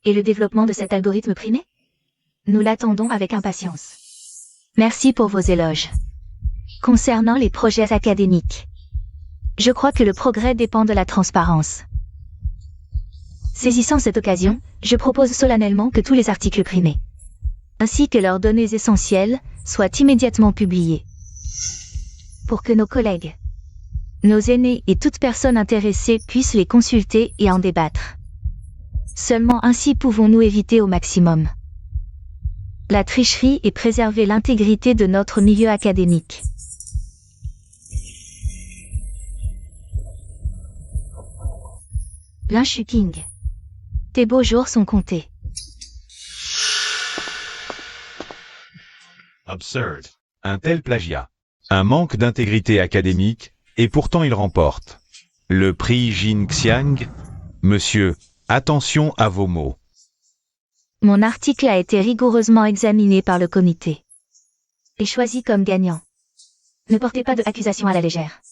et le développement de cet algorithme primé? Nous l'attendons avec impatience. Merci pour vos éloges. Concernant les projets académiques, je crois que le progrès dépend de la transparence. Saisissant cette occasion, je propose solennellement que tous les articles primés, ainsi que leurs données essentielles, soient immédiatement publiés. Pour que nos collègues, nos aînés et toute personne intéressée puissent les consulter et en débattre. Seulement ainsi pouvons-nous éviter au maximum la tricherie et préserver l'intégrité de notre milieu académique. Lin Shuking. Tes beaux jours sont comptés. Absurd. Un tel plagiat. Un manque d'intégrité académique, et pourtant il remporte. Le prix Jin Xiang. Monsieur, attention à vos mots. Mon article a été rigoureusement examiné par le comité et choisi comme gagnant. Ne portez pas de accusation à la légère.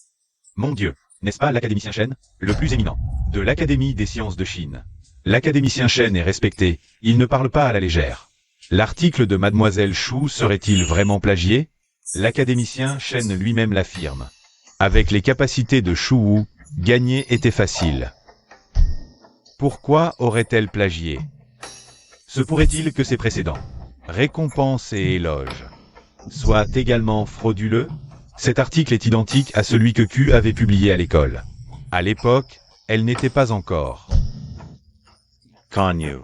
Mon Dieu, n'est-ce pas l'académicien Shen, le plus éminent de l'Académie des sciences de Chine? L'académicien Shen est respecté, il ne parle pas à la légère. L'article de Mademoiselle Chou serait-il vraiment plagié? L'académicien Shen lui-même l'affirme. Avec les capacités de Chou Wu, gagner était facile. Pourquoi aurait-elle plagié? Se pourrait-il que ses précédents, récompenses et éloges, soient également frauduleux? Cet article est identique à celui que Q avait publié à l'école. À l'époque, elle n'était pas encore connue.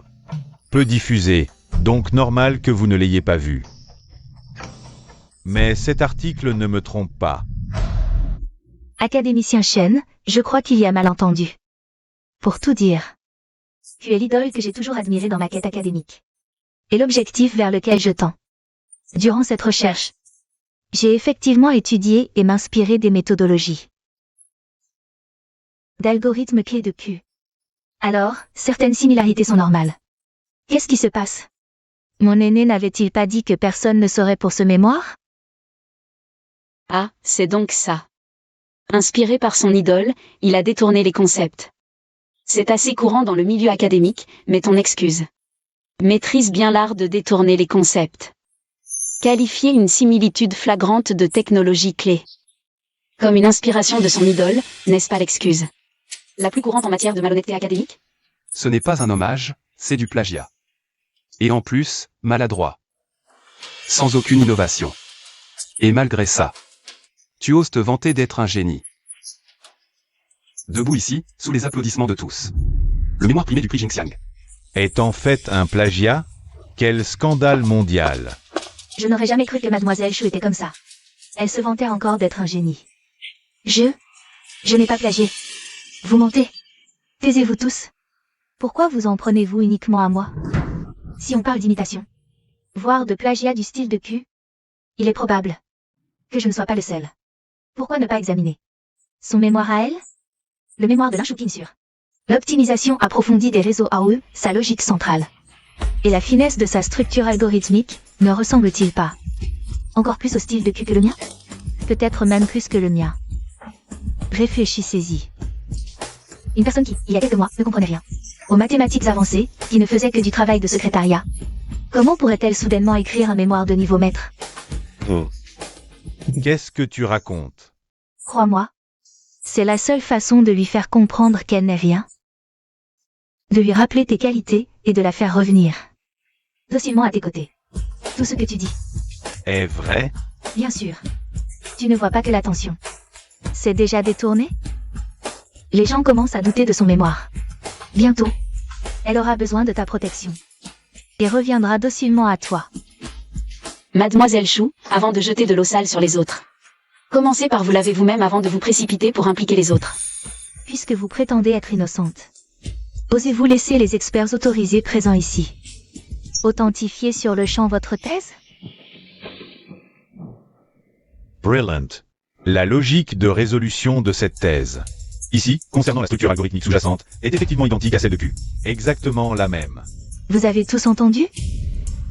Peu diffusée, donc normal que vous ne l'ayez pas vu. Mais cet article ne me trompe pas. Académicien Shen, je crois qu'il y a malentendu. Pour tout dire, tu es l'idole que j'ai toujours admirée dans ma quête académique. Et l'objectif vers lequel je tends. Durant cette recherche, j'ai effectivement étudié et m'inspiré des méthodologies d'algorithmes clés de Q. Alors, certaines similarités sont normales. Qu'est-ce qui se passe? Mon aîné n'avait-il pas dit que personne ne saurait pour ce mémoire? Ah, c'est donc ça. Inspiré par son idole, il a détourné les concepts. C'est assez courant dans le milieu académique, mais ton excuse. Maîtrise bien l'art de détourner les concepts. Qualifier une similitude flagrante de technologie clé comme une inspiration de son idole, n'est-ce pas l'excuse la plus courante en matière de malhonnêteté académique? Ce n'est pas un hommage, c'est du plagiat. Et en plus, maladroit. Sans aucune innovation. Et malgré ça, tu oses te vanter d'être un génie. Debout ici, sous les applaudissements de tous. Le mémoire primé du prix Jin Xiang Est en fait un plagiat? Quel scandale mondial! Je n'aurais jamais cru que Mademoiselle Chou était comme ça. Elle se vantait encore d'être un génie. Je n'ai pas plagié. Vous mentez. Taisez-vous tous. Pourquoi vous en prenez-vous uniquement à moi? Si on parle d'imitation, voire de plagiat du style de Q, il est probable que je ne sois pas le seul. Pourquoi ne pas examiner son mémoire à elle? Le mémoire de Lin Shuking sur l'optimisation approfondie des réseaux AOE, sa logique centrale, et la finesse de sa structure algorithmique, ne ressemble-t-il pas encore plus au style de Q que le mien? Peut-être même plus que le mien. Réfléchissez-y. Une personne qui, il y a quelques mois, ne comprenait rien aux mathématiques avancées, qui ne faisait que du travail de secrétariat. Comment pourrait-elle soudainement écrire un mémoire de niveau maître? Qu'est-ce que tu racontes? Crois-moi, c'est la seule façon de lui faire comprendre qu'elle n'est rien. De lui rappeler tes qualités et de la faire revenir docilement à tes côtés. Tout ce que tu dis Est vrai? Bien sûr. Tu ne vois pas que l'attention c'est déjà détourné? Les gens commencent à douter de son mémoire. Bientôt, elle aura besoin de ta protection. Et reviendra docilement à toi. Mademoiselle Chou, avant de jeter de l'eau sale sur les autres. Commencez par vous laver vous-même avant de vous précipiter pour impliquer les autres. Puisque vous prétendez être innocente, osez-vous laisser les experts autorisés présents ici authentifier sur le champ votre thèse? Brilliant. La logique de résolution de cette thèse, ici, concernant la structure algorithmique sous-jacente, est effectivement identique à celle de Q. Exactement la même. Vous avez tous entendu?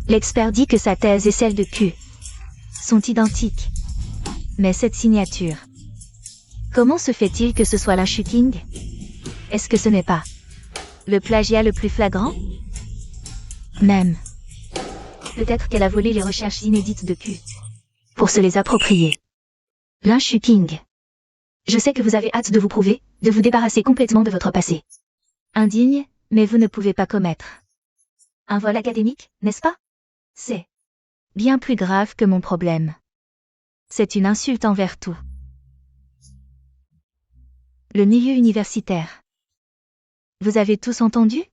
L'expert dit que sa thèse et celle de Q sont identiques. Mais cette signature, comment se fait-il que ce soit Linshu King? Est-ce que ce n'est pas le plagiat le plus flagrant? Même. Peut-être qu'elle a volé les recherches inédites de Q pour se les approprier. Linshu King. Je sais que vous avez hâte de vous prouver, de vous débarrasser complètement de votre passé. Indigne, mais vous ne pouvez pas commettre un vol académique, n'est-ce pas? C'est bien plus grave que mon problème. C'est une insulte envers tout le milieu universitaire. Vous avez tous entendu?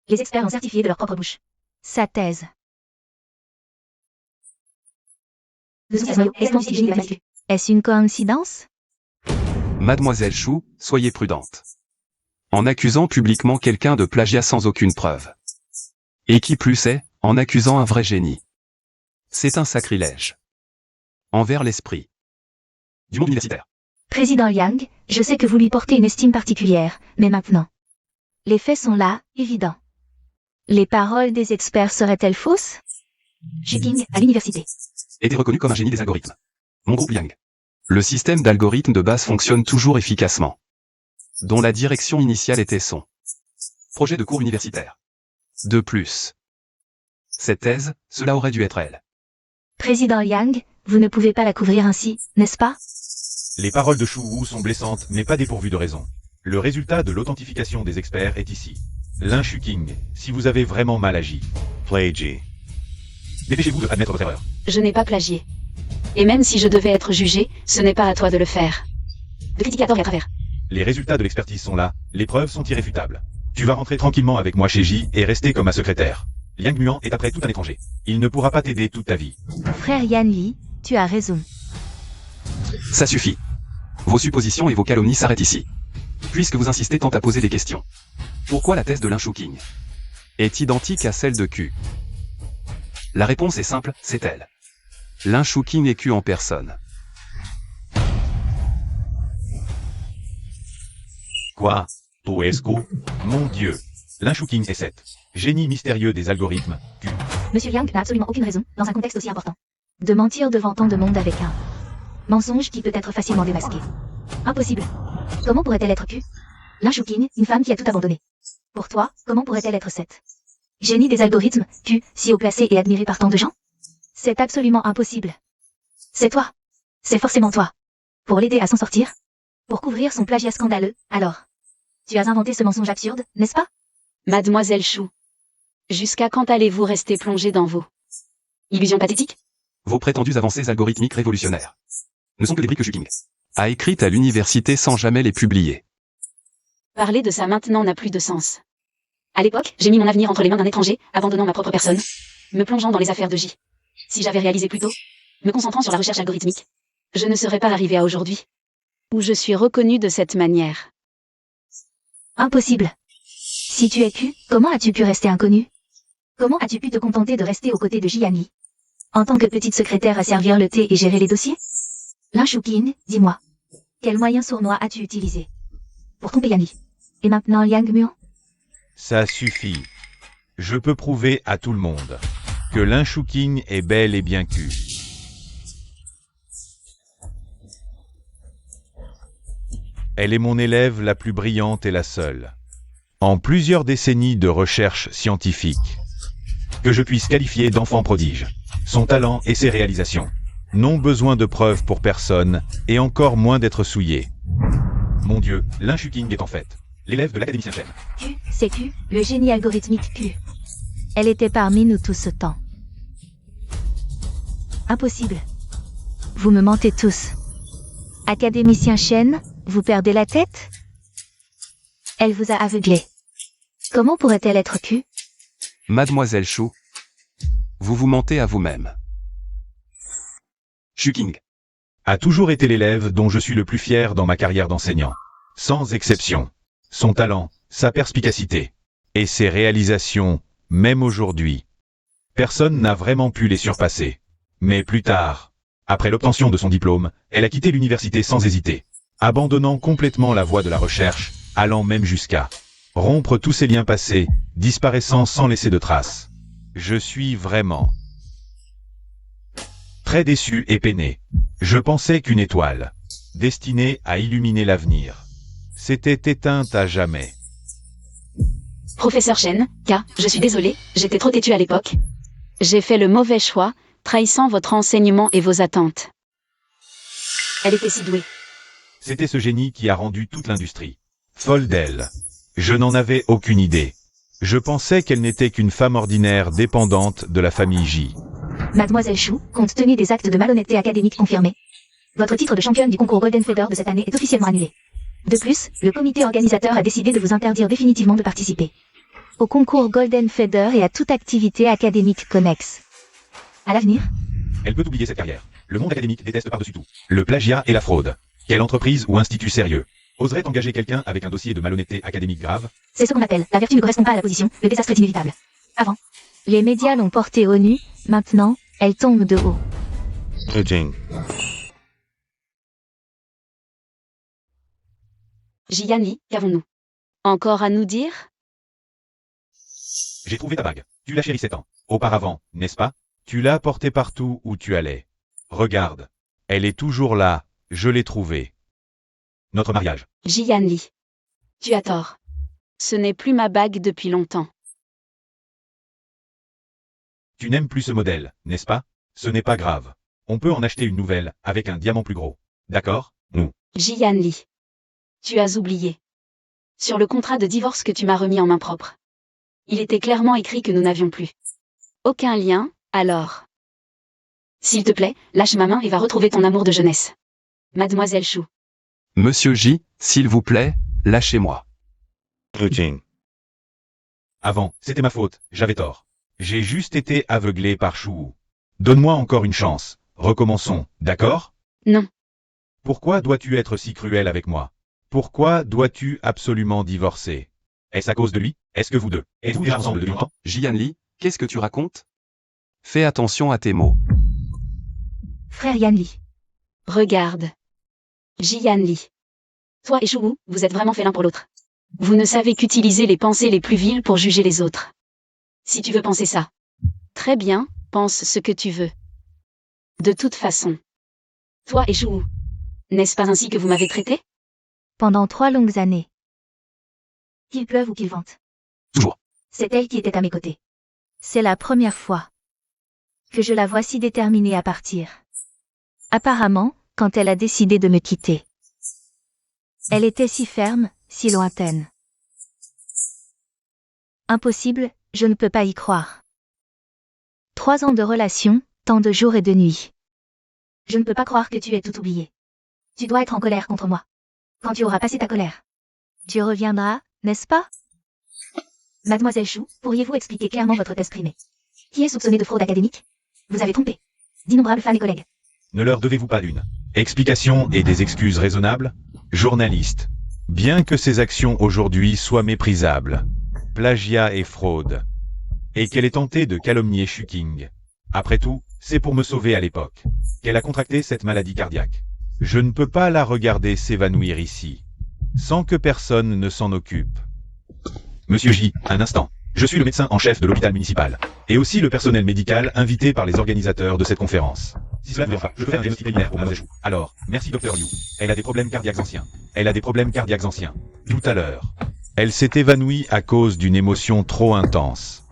Les experts ont certifié de leur propre bouche sa thèse. Est-ce une coïncidence? Mademoiselle Chou, soyez prudente. En accusant publiquement quelqu'un de plagiat sans aucune preuve. Et qui plus est, en accusant un vrai génie. C'est un sacrilège. Envers l'esprit du monde universitaire. Président Yang, je sais que vous lui portez une estime particulière, mais maintenant, les faits sont là, évidents. Les paroles des experts seraient-elles fausses? King, à l'université, Était reconnu comme un génie des algorithmes. Mon groupe Yang. Le système d'algorithmes de base fonctionne toujours efficacement. Dont la direction initiale était son projet de cours universitaire. De plus, cette thèse, cela aurait dû être elle. Président Yang, vous ne pouvez pas la couvrir ainsi, n'est-ce pas? Les paroles de Chou Wu sont blessantes, mais pas dépourvues de raison. Le résultat de l'authentification des experts est ici. Linshu King, si vous avez vraiment mal agi. Plagié. Dépêchez-vous de admettre votre erreur. Je n'ai pas plagié. Et même si je devais être jugé, ce n'est pas à toi de le faire. De critiquer à tort et à travers. Les résultats de l'expertise sont là, les preuves sont irréfutables. Tu vas rentrer tranquillement avec moi chez J et rester comme ma secrétaire. Liang Muan est après tout un étranger. Il ne pourra pas t'aider toute ta vie. Frère Yan Li, tu as raison. Ça suffit. Vos suppositions et vos calomnies s'arrêtent ici. Puisque vous insistez tant à poser des questions. Pourquoi la thèse de Linshu King est identique à celle de Q? La réponse est simple, c'est elle. Linshu King est Q en personne. Quoi? Poesco? Mon Dieu. Linshu King est 7. Génie mystérieux des algorithmes, Q. Monsieur Yang n'a absolument aucune raison, dans un contexte aussi important, de mentir devant tant de monde avec un mensonge qui peut être facilement démasqué. Impossible. Comment pourrait-elle être Q? Linshu King, une femme qui a tout abandonné. Pour toi, comment pourrait-elle être 7? Génie des algorithmes, Q, si haut placé et admiré par tant de gens? C'est absolument impossible. C'est toi. C'est forcément toi. Pour l'aider à s'en sortir? Pour couvrir son plagiat scandaleux, alors. Tu as inventé ce mensonge absurde, n'est-ce pas? Mademoiselle Chou. Jusqu'à quand allez-vous rester plongé dans vos illusions pathétiques? Vos prétendues avancées algorithmiques révolutionnaires ne sont que des briques que Linshu King a écrites à l'université sans jamais les publier. Parler de ça maintenant n'a plus de sens. À l'époque, j'ai mis mon avenir entre les mains d'un étranger, abandonnant ma propre personne, me plongeant dans les affaires de J. Si j'avais réalisé plus tôt, me concentrant sur la recherche algorithmique, je ne serais pas arrivé à aujourd'hui, où je suis reconnu de cette manière. Impossible. Si tu es Q, comment as-tu pu rester inconnu? Comment as-tu pu te contenter de rester aux côtés de Jian Li, en tant que petite secrétaire à servir le thé et gérer les dossiers? Linshu King, dis-moi, quel moyen sournois as-tu utilisé pour tromper Yan Li? Et maintenant Yang Muan? Ça suffit. Je peux prouver à tout le monde que Linshu King est bel et bien Q. Elle est mon élève la plus brillante et la seule. En plusieurs décennies de recherche scientifique, que je puisse qualifier d'enfant prodige. Son talent et ses réalisations n'ont besoin de preuves pour personne, et encore moins d'être souillés. Mon Dieu, Linshu King est en fait l'élève de l'académicien Chen. Q, c'est Q, le génie algorithmique Q. Elle était parmi nous tout ce temps. Impossible. Vous me mentez tous. Académicien Chen, vous perdez la tête? Elle vous a aveuglé. Comment pourrait-elle être Q? Mademoiselle Chou. Vous vous mentez à vous-même. Shuking a toujours été l'élève dont je suis le plus fier dans ma carrière d'enseignant. Sans exception. Son talent, sa perspicacité et ses réalisations, même aujourd'hui. Personne n'a vraiment pu les surpasser. Mais plus tard, après l'obtention de son diplôme, elle a quitté l'université sans hésiter, abandonnant complètement la voie de la recherche, allant même jusqu'à rompre tous ses liens passés, disparaissant sans laisser de traces. Je suis vraiment très déçu et peiné. Je pensais qu'une étoile, destinée à illuminer l'avenir, s'était éteinte à jamais. Professeur Chen, je suis désolé, j'étais trop têtu à l'époque. J'ai fait le mauvais choix, trahissant votre enseignement et vos attentes. Elle était si douée. C'était ce génie qui a rendu toute l'industrie folle d'elle. Je n'en avais aucune idée. Je pensais qu'elle n'était qu'une femme ordinaire dépendante de la famille J. Mademoiselle Chou, compte tenu des actes de malhonnêteté académique confirmés, votre titre de championne du concours Golden Feather de cette année est officiellement annulé. De plus, le comité organisateur a décidé de vous interdire définitivement de participer au concours Golden Feather et à toute activité académique connexe. À l'avenir, Elle peut oublier cette carrière. Le monde académique déteste par-dessus tout le plagiat et la fraude. Quelle entreprise ou institut sérieux oserait engager quelqu'un avec un dossier de malhonnêteté académique grave? c'est ce qu'on appelle la vertu ne correspond pas à la position, le désastre est inévitable. Avant, les médias l'ont portée au nu, maintenant, elle tombe de haut. Jian Li, qu'avons-nous encore à nous dire? J'ai trouvé ta bague. Tu l'as chérie 7 ans auparavant, n'est-ce pas? Tu l'as portée partout où tu allais. Regarde. Elle est toujours là, je l'ai trouvée. Notre mariage. Jian Li. Tu as tort. Ce n'est plus ma bague depuis longtemps. Tu n'aimes plus ce modèle, n'est-ce pas? Ce n'est pas grave. On peut en acheter une nouvelle, avec un diamant plus gros. D'accord? Nous. Jian Li. Tu as oublié. Sur le contrat de divorce que tu m'as remis en main propre. Il était clairement écrit que nous n'avions plus aucun lien, alors. S'il te plaît, lâche ma main et va retrouver ton amour de jeunesse. Mademoiselle Chou. Monsieur J, s'il vous plaît, lâchez-moi. Avant, c'était ma faute, j'avais tort. J'ai juste été aveuglé par Chou. Donne-moi encore une chance. Recommençons, d'accord? Non. Pourquoi dois-tu être si cruel avec moi? Pourquoi dois-tu absolument divorcer? Est-ce à cause de lui? Est-ce que vous deux êtes-vous déjà ensemble depuis longtemps? Jian Li, qu'est-ce que tu racontes? Fais attention à tes mots. Frère Yan Li. Regarde. Jian Li. Toi et Chou, vous êtes vraiment fait l'un pour l'autre. Vous ne savez qu'utiliser les pensées les plus viles pour juger les autres. Si tu veux penser ça. Très bien, pense ce que tu veux. De toute façon. Toi et Chou. N'est-ce pas ainsi que vous m'avez traité? Pendant 3 longues années. Qu'il pleuve ou qu'il vente. Toujours. C'est elle qui était à mes côtés. C'est la première fois que je la vois si déterminée à partir. Apparemment, quand elle a décidé de me quitter. Elle était si ferme, si lointaine. Impossible, je ne peux pas y croire. 3 ans de relation, tant de jours et de nuits. Je ne peux pas croire que tu aies tout oublié. Tu dois être en colère contre moi. Quand tu auras passé ta colère, tu reviendras, n'est-ce pas? Mademoiselle Chou, pourriez-vous expliquer clairement votre thèse primée? Qui est soupçonné de fraude académique? Vous avez trompé d'innombrables fans et collègues. Ne leur devez-vous pas une explication et des excuses raisonnables? Journaliste. Bien que ses actions aujourd'hui soient méprisables, plagiat et fraude, et qu'elle ait tenté de calomnier Shuking. Après tout, c'est pour me sauver à l'époque qu'elle a contracté cette maladie cardiaque. Je ne peux pas la regarder s'évanouir ici, sans que personne ne s'en occupe. Monsieur J, un instant. Je suis le médecin en chef de l'hôpital municipal, et aussi le personnel médical invité par les organisateurs de cette conférence. Si cela ne va pas, je ferai un diagnostic préliminaire pour Mademoiselle Chou. Alors, merci Dr Liu. Elle a des problèmes cardiaques anciens. Tout à l'heure, elle s'est évanouie à cause d'une émotion trop intense.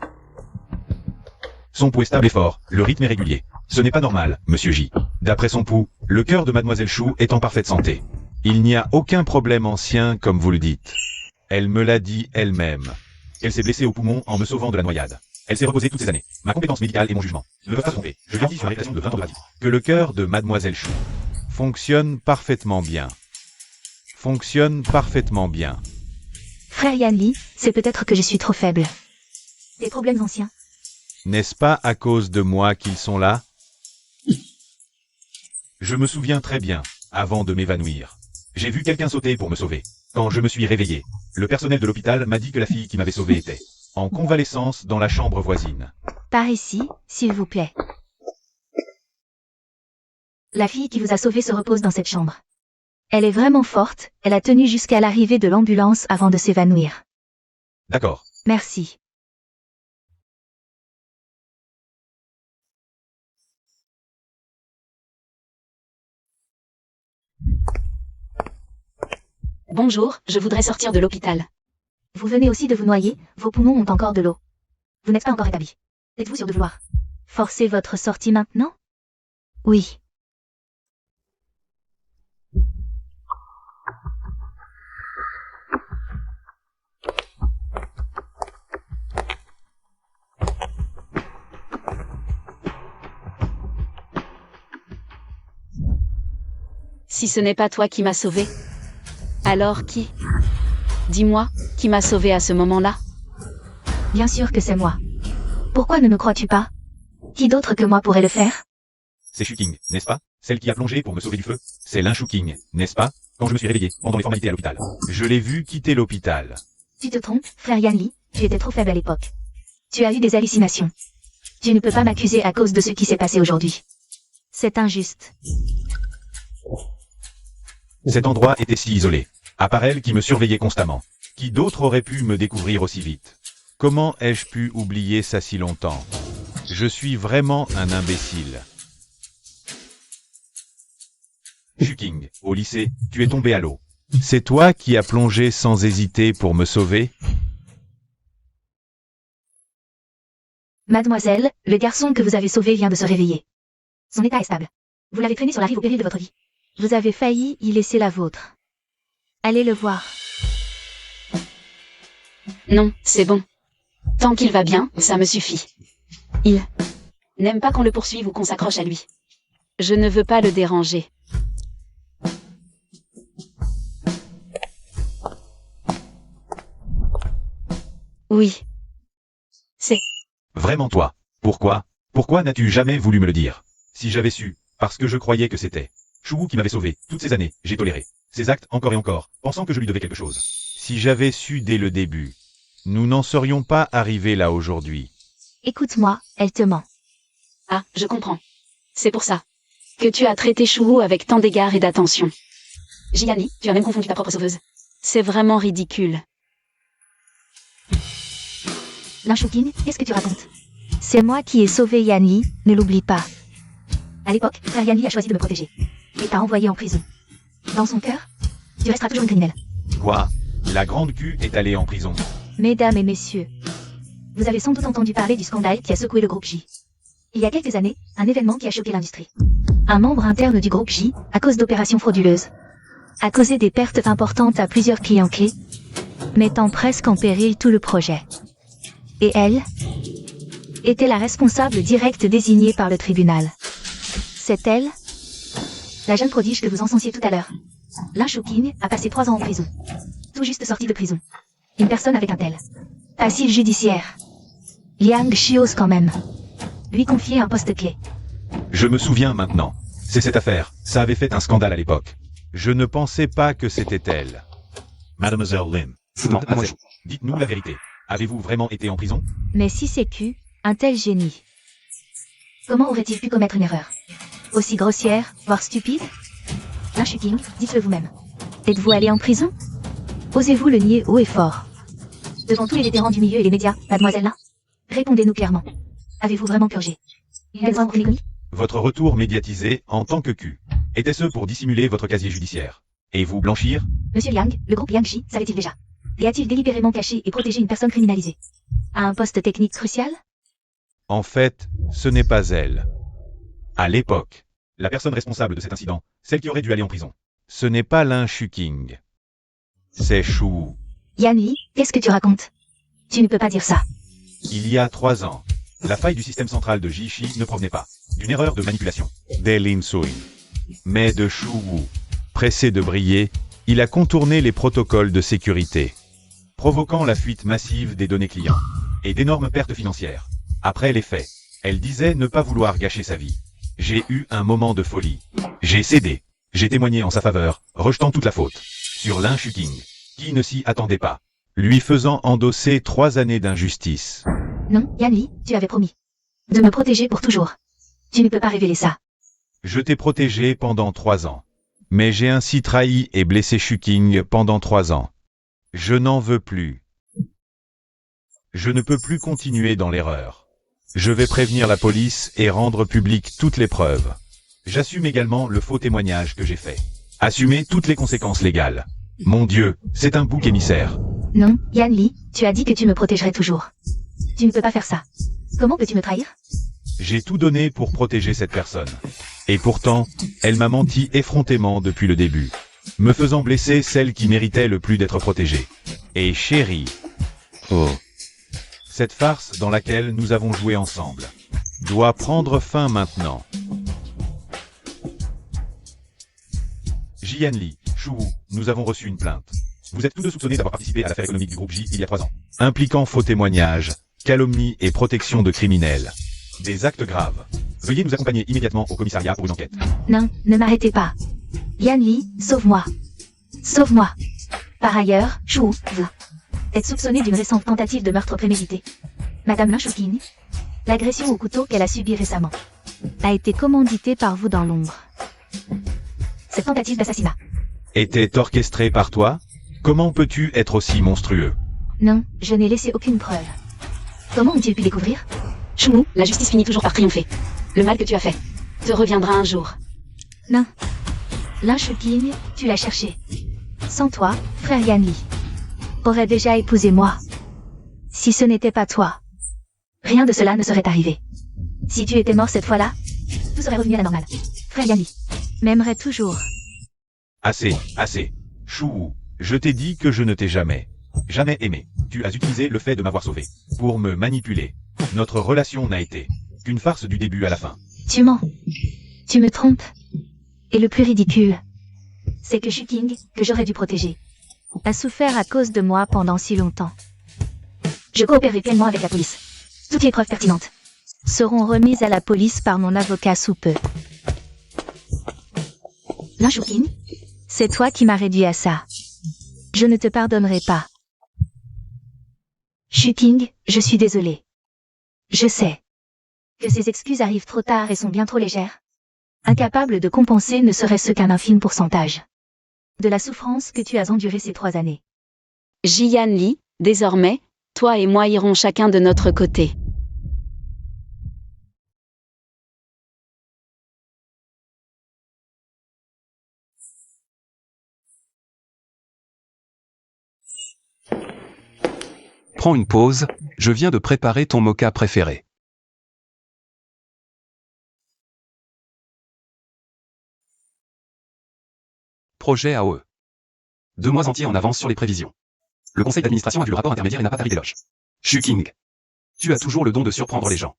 Son pouls est stable et fort, le rythme est régulier. Ce n'est pas normal, Monsieur J. D'après son pouls, le cœur de Mademoiselle Chou est en parfaite santé. Il n'y a aucun problème ancien comme vous le dites. Elle me l'a dit elle-même. Elle s'est blessée au poumon en me sauvant de la noyade. Elle s'est reposée toutes ces années. Ma compétence médicale et mon jugement ne peuvent pas se tromper. Je garantis sur la réputation de 20 ans de pratique que le cœur de Mademoiselle Chou fonctionne parfaitement bien. Frère Yanli, c'est peut-être que je suis trop faible. Des problèmes anciens. N'est-ce pas à cause de moi qu'ils sont là? Je me souviens très bien, avant de m'évanouir. J'ai vu quelqu'un sauter pour me sauver. Quand je me suis réveillé, le personnel de l'hôpital m'a dit que la fille qui m'avait sauvé était en convalescence dans la chambre voisine. Par ici, s'il vous plaît. La fille qui vous a sauvé se repose dans cette chambre. Elle est vraiment forte, elle a tenu jusqu'à l'arrivée de l'ambulance avant de s'évanouir. D'accord. Merci. Bonjour, je voudrais sortir de l'hôpital. Vous venez aussi de vous noyer, vos poumons ont encore de l'eau. Vous n'êtes pas encore établi. Êtes-vous sûr de vouloir forcer votre sortie maintenant? Oui. Si ce n'est pas toi qui m'as sauvé, alors qui? Dis-moi, qui m'a sauvé à ce moment-là? Bien sûr que c'est moi. Pourquoi ne me crois-tu pas? Qui d'autre que moi pourrait le faire? C'est Shu King, n'est-ce pas? Celle qui a plongé pour me sauver du feu. C'est l'un Shu King, n'est-ce pas? Quand je me suis réveillé, pendant les formalités à l'hôpital. Je l'ai vu quitter l'hôpital. Tu te trompes, frère Yanli, tu étais trop faible à l'époque. Tu as eu des hallucinations. Tu ne peux pas m'accuser à cause de ce qui s'est passé aujourd'hui. C'est injuste. Cet endroit était si isolé. À part elle qui me surveillait constamment. Qui d'autre aurait pu me découvrir aussi vite? Comment ai-je pu oublier ça si longtemps? Je suis vraiment un imbécile. Shu King, au lycée, tu es tombé à l'eau. C'est toi qui as plongé sans hésiter pour me sauver? Mademoiselle, le garçon que vous avez sauvé vient de se réveiller. Son état est stable. Vous l'avez traîné sur la rive au péril de votre vie. Vous avez failli y laisser la vôtre. Allez le voir. Non, c'est bon. Tant qu'il va bien, ça me suffit. Il n'aime pas qu'on le poursuive ou qu'on s'accroche à lui. Je ne veux pas le déranger. Oui. C'est... Vraiment toi. Pourquoi? Pourquoi n'as-tu jamais voulu me le dire? Si j'avais su, parce que je croyais que c'était Chou qui m'avait sauvé. Toutes ces années, j'ai toléré ces actes encore et encore, pensant que je lui devais quelque chose. Si j'avais su dès le début, nous n'en serions pas arrivés là aujourd'hui. Écoute-moi, elle te ment. Ah, je comprends. C'est pour ça que tu as traité Chou avec tant d'égard et d'attention. Gianni, tu as même confondu ta propre sauveuse. C'est vraiment ridicule. Linshuking, qu'est-ce que tu racontes? C'est moi qui ai sauvé Yanli, ne l'oublie pas. À l'époque, frère Yanli a choisi de me protéger. Et t'a envoyé en prison. Dans son cœur, tu resteras toujours une criminelle. Quoi? La grande Q est allée en prison. Mesdames et messieurs, vous avez sans doute entendu parler du scandale qui a secoué le groupe J. Il y a quelques années, un événement qui a choqué l'industrie. Un membre interne du groupe J, à cause d'opérations frauduleuses, a causé des pertes importantes à plusieurs clients clés, mettant presque en péril tout le projet. Et elle était la responsable directe désignée par le tribunal. C'est elle, la jeune prodige que vous encensiez tout à l'heure. Linshuking a passé 3 ans en prison. Tout juste sorti de prison. Une personne avec un tel passif judiciaire. Liang Xios quand même. Lui confier un poste clé. Je me souviens maintenant. C'est cette affaire. Ça avait fait un scandale à l'époque. Je ne pensais pas que c'était elle. Mademoiselle Lin. Non, moi, Dites-nous la vérité. Avez-vous vraiment été en prison? Mais si c'est Q, un tel génie. Comment aurait-il pu commettre une erreur aussi grossière, voire stupide? Linshuking, dites-le vous-même. Êtes-vous allé en prison? Osez-vous le nier haut et fort? Devant tous les vétérans du milieu et les médias, mademoiselle là? Répondez-nous clairement. Avez-vous vraiment purgé? Votre retour médiatisé en tant que Q. Était-ce pour dissimuler votre casier judiciaire? Et vous blanchir? Monsieur Liang, le groupe Liangxi, savait-il déjà? Et a-t-il délibérément caché et protégé une personne criminalisée? À un poste technique crucial? En fait, ce n'est pas elle. À l'époque, la personne responsable de cet incident, celle qui aurait dû aller en prison, ce n'est pas Linshuking. C'est Chou. Yanni, qu'est-ce que tu racontes? Tu ne peux pas dire ça. Il y a 3 ans, la faille du système central de Jishi ne provenait pas d'une erreur de manipulation d'Elin Sui, mais de Chou Wu. Pressé de briller, il a contourné les protocoles de sécurité provoquant la fuite massive des données clients et d'énormes pertes financières. Après les faits, elle disait ne pas vouloir gâcher sa vie. J'ai eu un moment de folie. J'ai cédé. J'ai témoigné en sa faveur, rejetant toute la faute sur Lin Shuking, qui ne s'y attendait pas, lui faisant endosser 3 années d'injustice. Non, Yanli, tu avais promis de me protéger pour toujours. Tu ne peux pas révéler ça. Je t'ai protégé pendant 3 ans. Mais j'ai ainsi trahi et blessé Shuking pendant 3 ans. Je n'en veux plus. Je ne peux plus continuer dans l'erreur. Je vais prévenir la police et rendre publiques toutes les preuves. J'assume également le faux témoignage que j'ai fait. Assumer toutes les conséquences légales. Mon Dieu, c'est un bouc émissaire. Non, Yanli, tu as dit que tu me protégerais toujours. Tu ne peux pas faire ça. Comment peux-tu me trahir? J'ai tout donné pour protéger cette personne. Et pourtant, elle m'a menti effrontément depuis le début, me faisant blesser celle qui méritait le plus d'être protégée. Et chérie. Oh. Cette farce dans laquelle nous avons joué ensemble doit prendre fin maintenant. Jianli, Shu, nous avons reçu une plainte. Vous êtes tous deux soupçonnés d'avoir participé à l'affaire économique du groupe J il y a 3 ans, impliquant faux témoignages, calomnie et protection de criminels. Des actes graves. Veuillez nous accompagner immédiatement au commissariat pour une enquête. Non, ne m'arrêtez pas. Yanli, sauve-moi. Sauve-moi. Par ailleurs, Shu, vous êtes soupçonné d'une récente tentative de meurtre prémédité. Madame Lin Shuking, l'agression au couteau qu'elle a subie récemment a été commanditée par vous dans l'ombre. Cette tentative d'assassinat était orchestrée par toi? Comment peux-tu être aussi monstrueux? Non, je n'ai laissé aucune preuve. Comment ont-ils pu découvrir? Chou, la justice finit toujours par triompher. Le mal que tu as fait te reviendra un jour. Non. Lin Shuking, tu l'as cherché. Sans toi, frère Yanli aurait déjà épousé moi. Si ce n'était pas toi, rien de cela ne serait arrivé. Si tu étais mort cette fois-là, tout serait revenu à la normale. Frère Yanli m'aimerait toujours. Assez, assez. Chou, je t'ai dit que je ne t'ai jamais aimé. Tu as utilisé le fait de m'avoir sauvé pour me manipuler. Notre relation n'a été qu'une farce du début à la fin. Tu mens. Tu me trompes. Et le plus ridicule, c'est que Shuking, que j'aurais dû protéger, a souffert à cause de moi pendant si longtemps. Je coopérerai pleinement avec la police. Toutes les preuves pertinentes seront remises à la police par mon avocat sous peu. Lin Shuking, c'est toi qui m'as réduit à ça. Je ne te pardonnerai pas. Shuking, je suis désolé. Je sais que ces excuses arrivent trop tard et sont bien trop légères, incapables de compenser ne serait-ce qu'un infime pourcentage de la souffrance que tu as endurée ces 3 années. Jianli, désormais, toi et moi irons chacun de notre côté. Prends une pause, je viens de préparer ton mocha préféré. Projet AOE. 2 mois entiers en avance sur les prévisions. Le conseil d'administration a vu le rapport intermédiaire et n'a pas tari d'éloge. Shuking. Tu as toujours le don de surprendre les gens.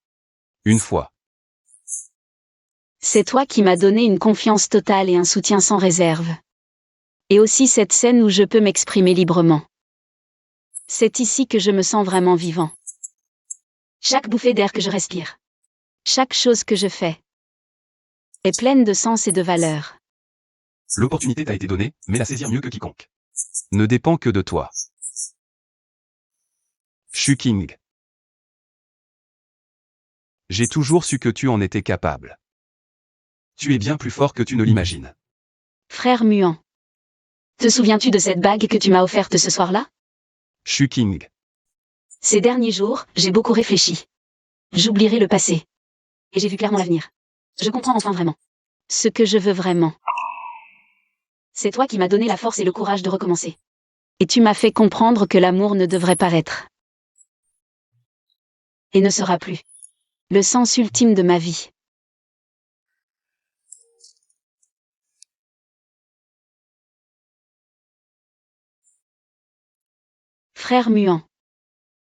Une fois. C'est toi qui m'as donné une confiance totale et un soutien sans réserve. Et aussi cette scène où je peux m'exprimer librement. C'est ici que je me sens vraiment vivant. Chaque bouffée d'air que je respire, chaque chose que je fais, est pleine de sens et de valeur. L'opportunité t'a été donnée, mais la saisir mieux que quiconque ne dépend que de toi. Shuking. J'ai toujours su que tu en étais capable. Tu es bien plus fort que tu ne l'imagines. Frère muant. Te souviens-tu de cette bague que tu m'as offerte ce soir-là? Shuking. Ces derniers jours, j'ai beaucoup réfléchi. J'oublierai le passé. Et j'ai vu clairement l'avenir. Je comprends enfin vraiment ce que je veux vraiment. C'est toi qui m'as donné la force et le courage de recommencer. Et tu m'as fait comprendre que l'amour ne devrait pas être. Et ne sera plus. Le sens ultime de ma vie. Frère muant.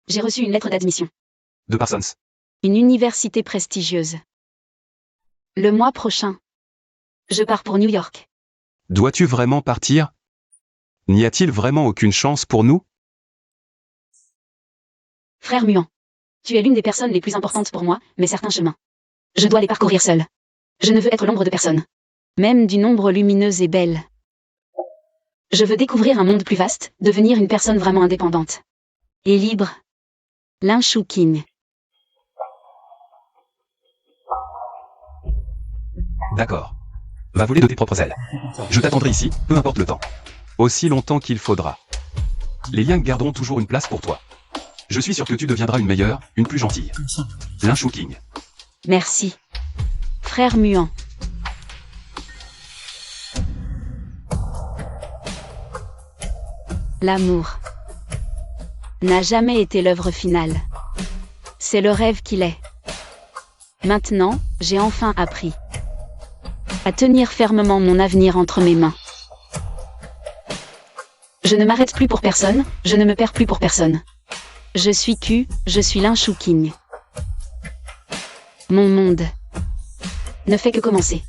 J'ai reçu une lettre d'admission. De Parsons. Une université prestigieuse. Le mois prochain. Je pars pour New York. Dois-tu vraiment partir? N'y a-t-il vraiment aucune chance pour nous? Frère Muant. Tu es l'une des personnes les plus importantes pour moi, mais certains chemins. Je dois les parcourir seul. Je ne veux être l'ombre de personne. Même d'une ombre lumineuse et belle. Je veux découvrir un monde plus vaste, devenir une personne vraiment indépendante. Et libre. Lin Shuqing. D'accord. Va voler de tes propres ailes. Je t'attendrai ici, peu importe le temps. Aussi longtemps qu'il faudra. Les Yang garderont toujours une place pour toi. Je suis sûr que tu deviendras une meilleure, une plus gentille. Lin Shuqing. Merci. Frère Muant. L'amour n'a jamais été l'œuvre finale. C'est le rêve qu'il est. Maintenant, j'ai enfin appris à tenir fermement mon avenir entre mes mains. Je ne m'arrête plus pour personne, je ne me perds plus pour personne. Je suis Q, je suis Lin Shuqing. Mon monde ne fait que commencer.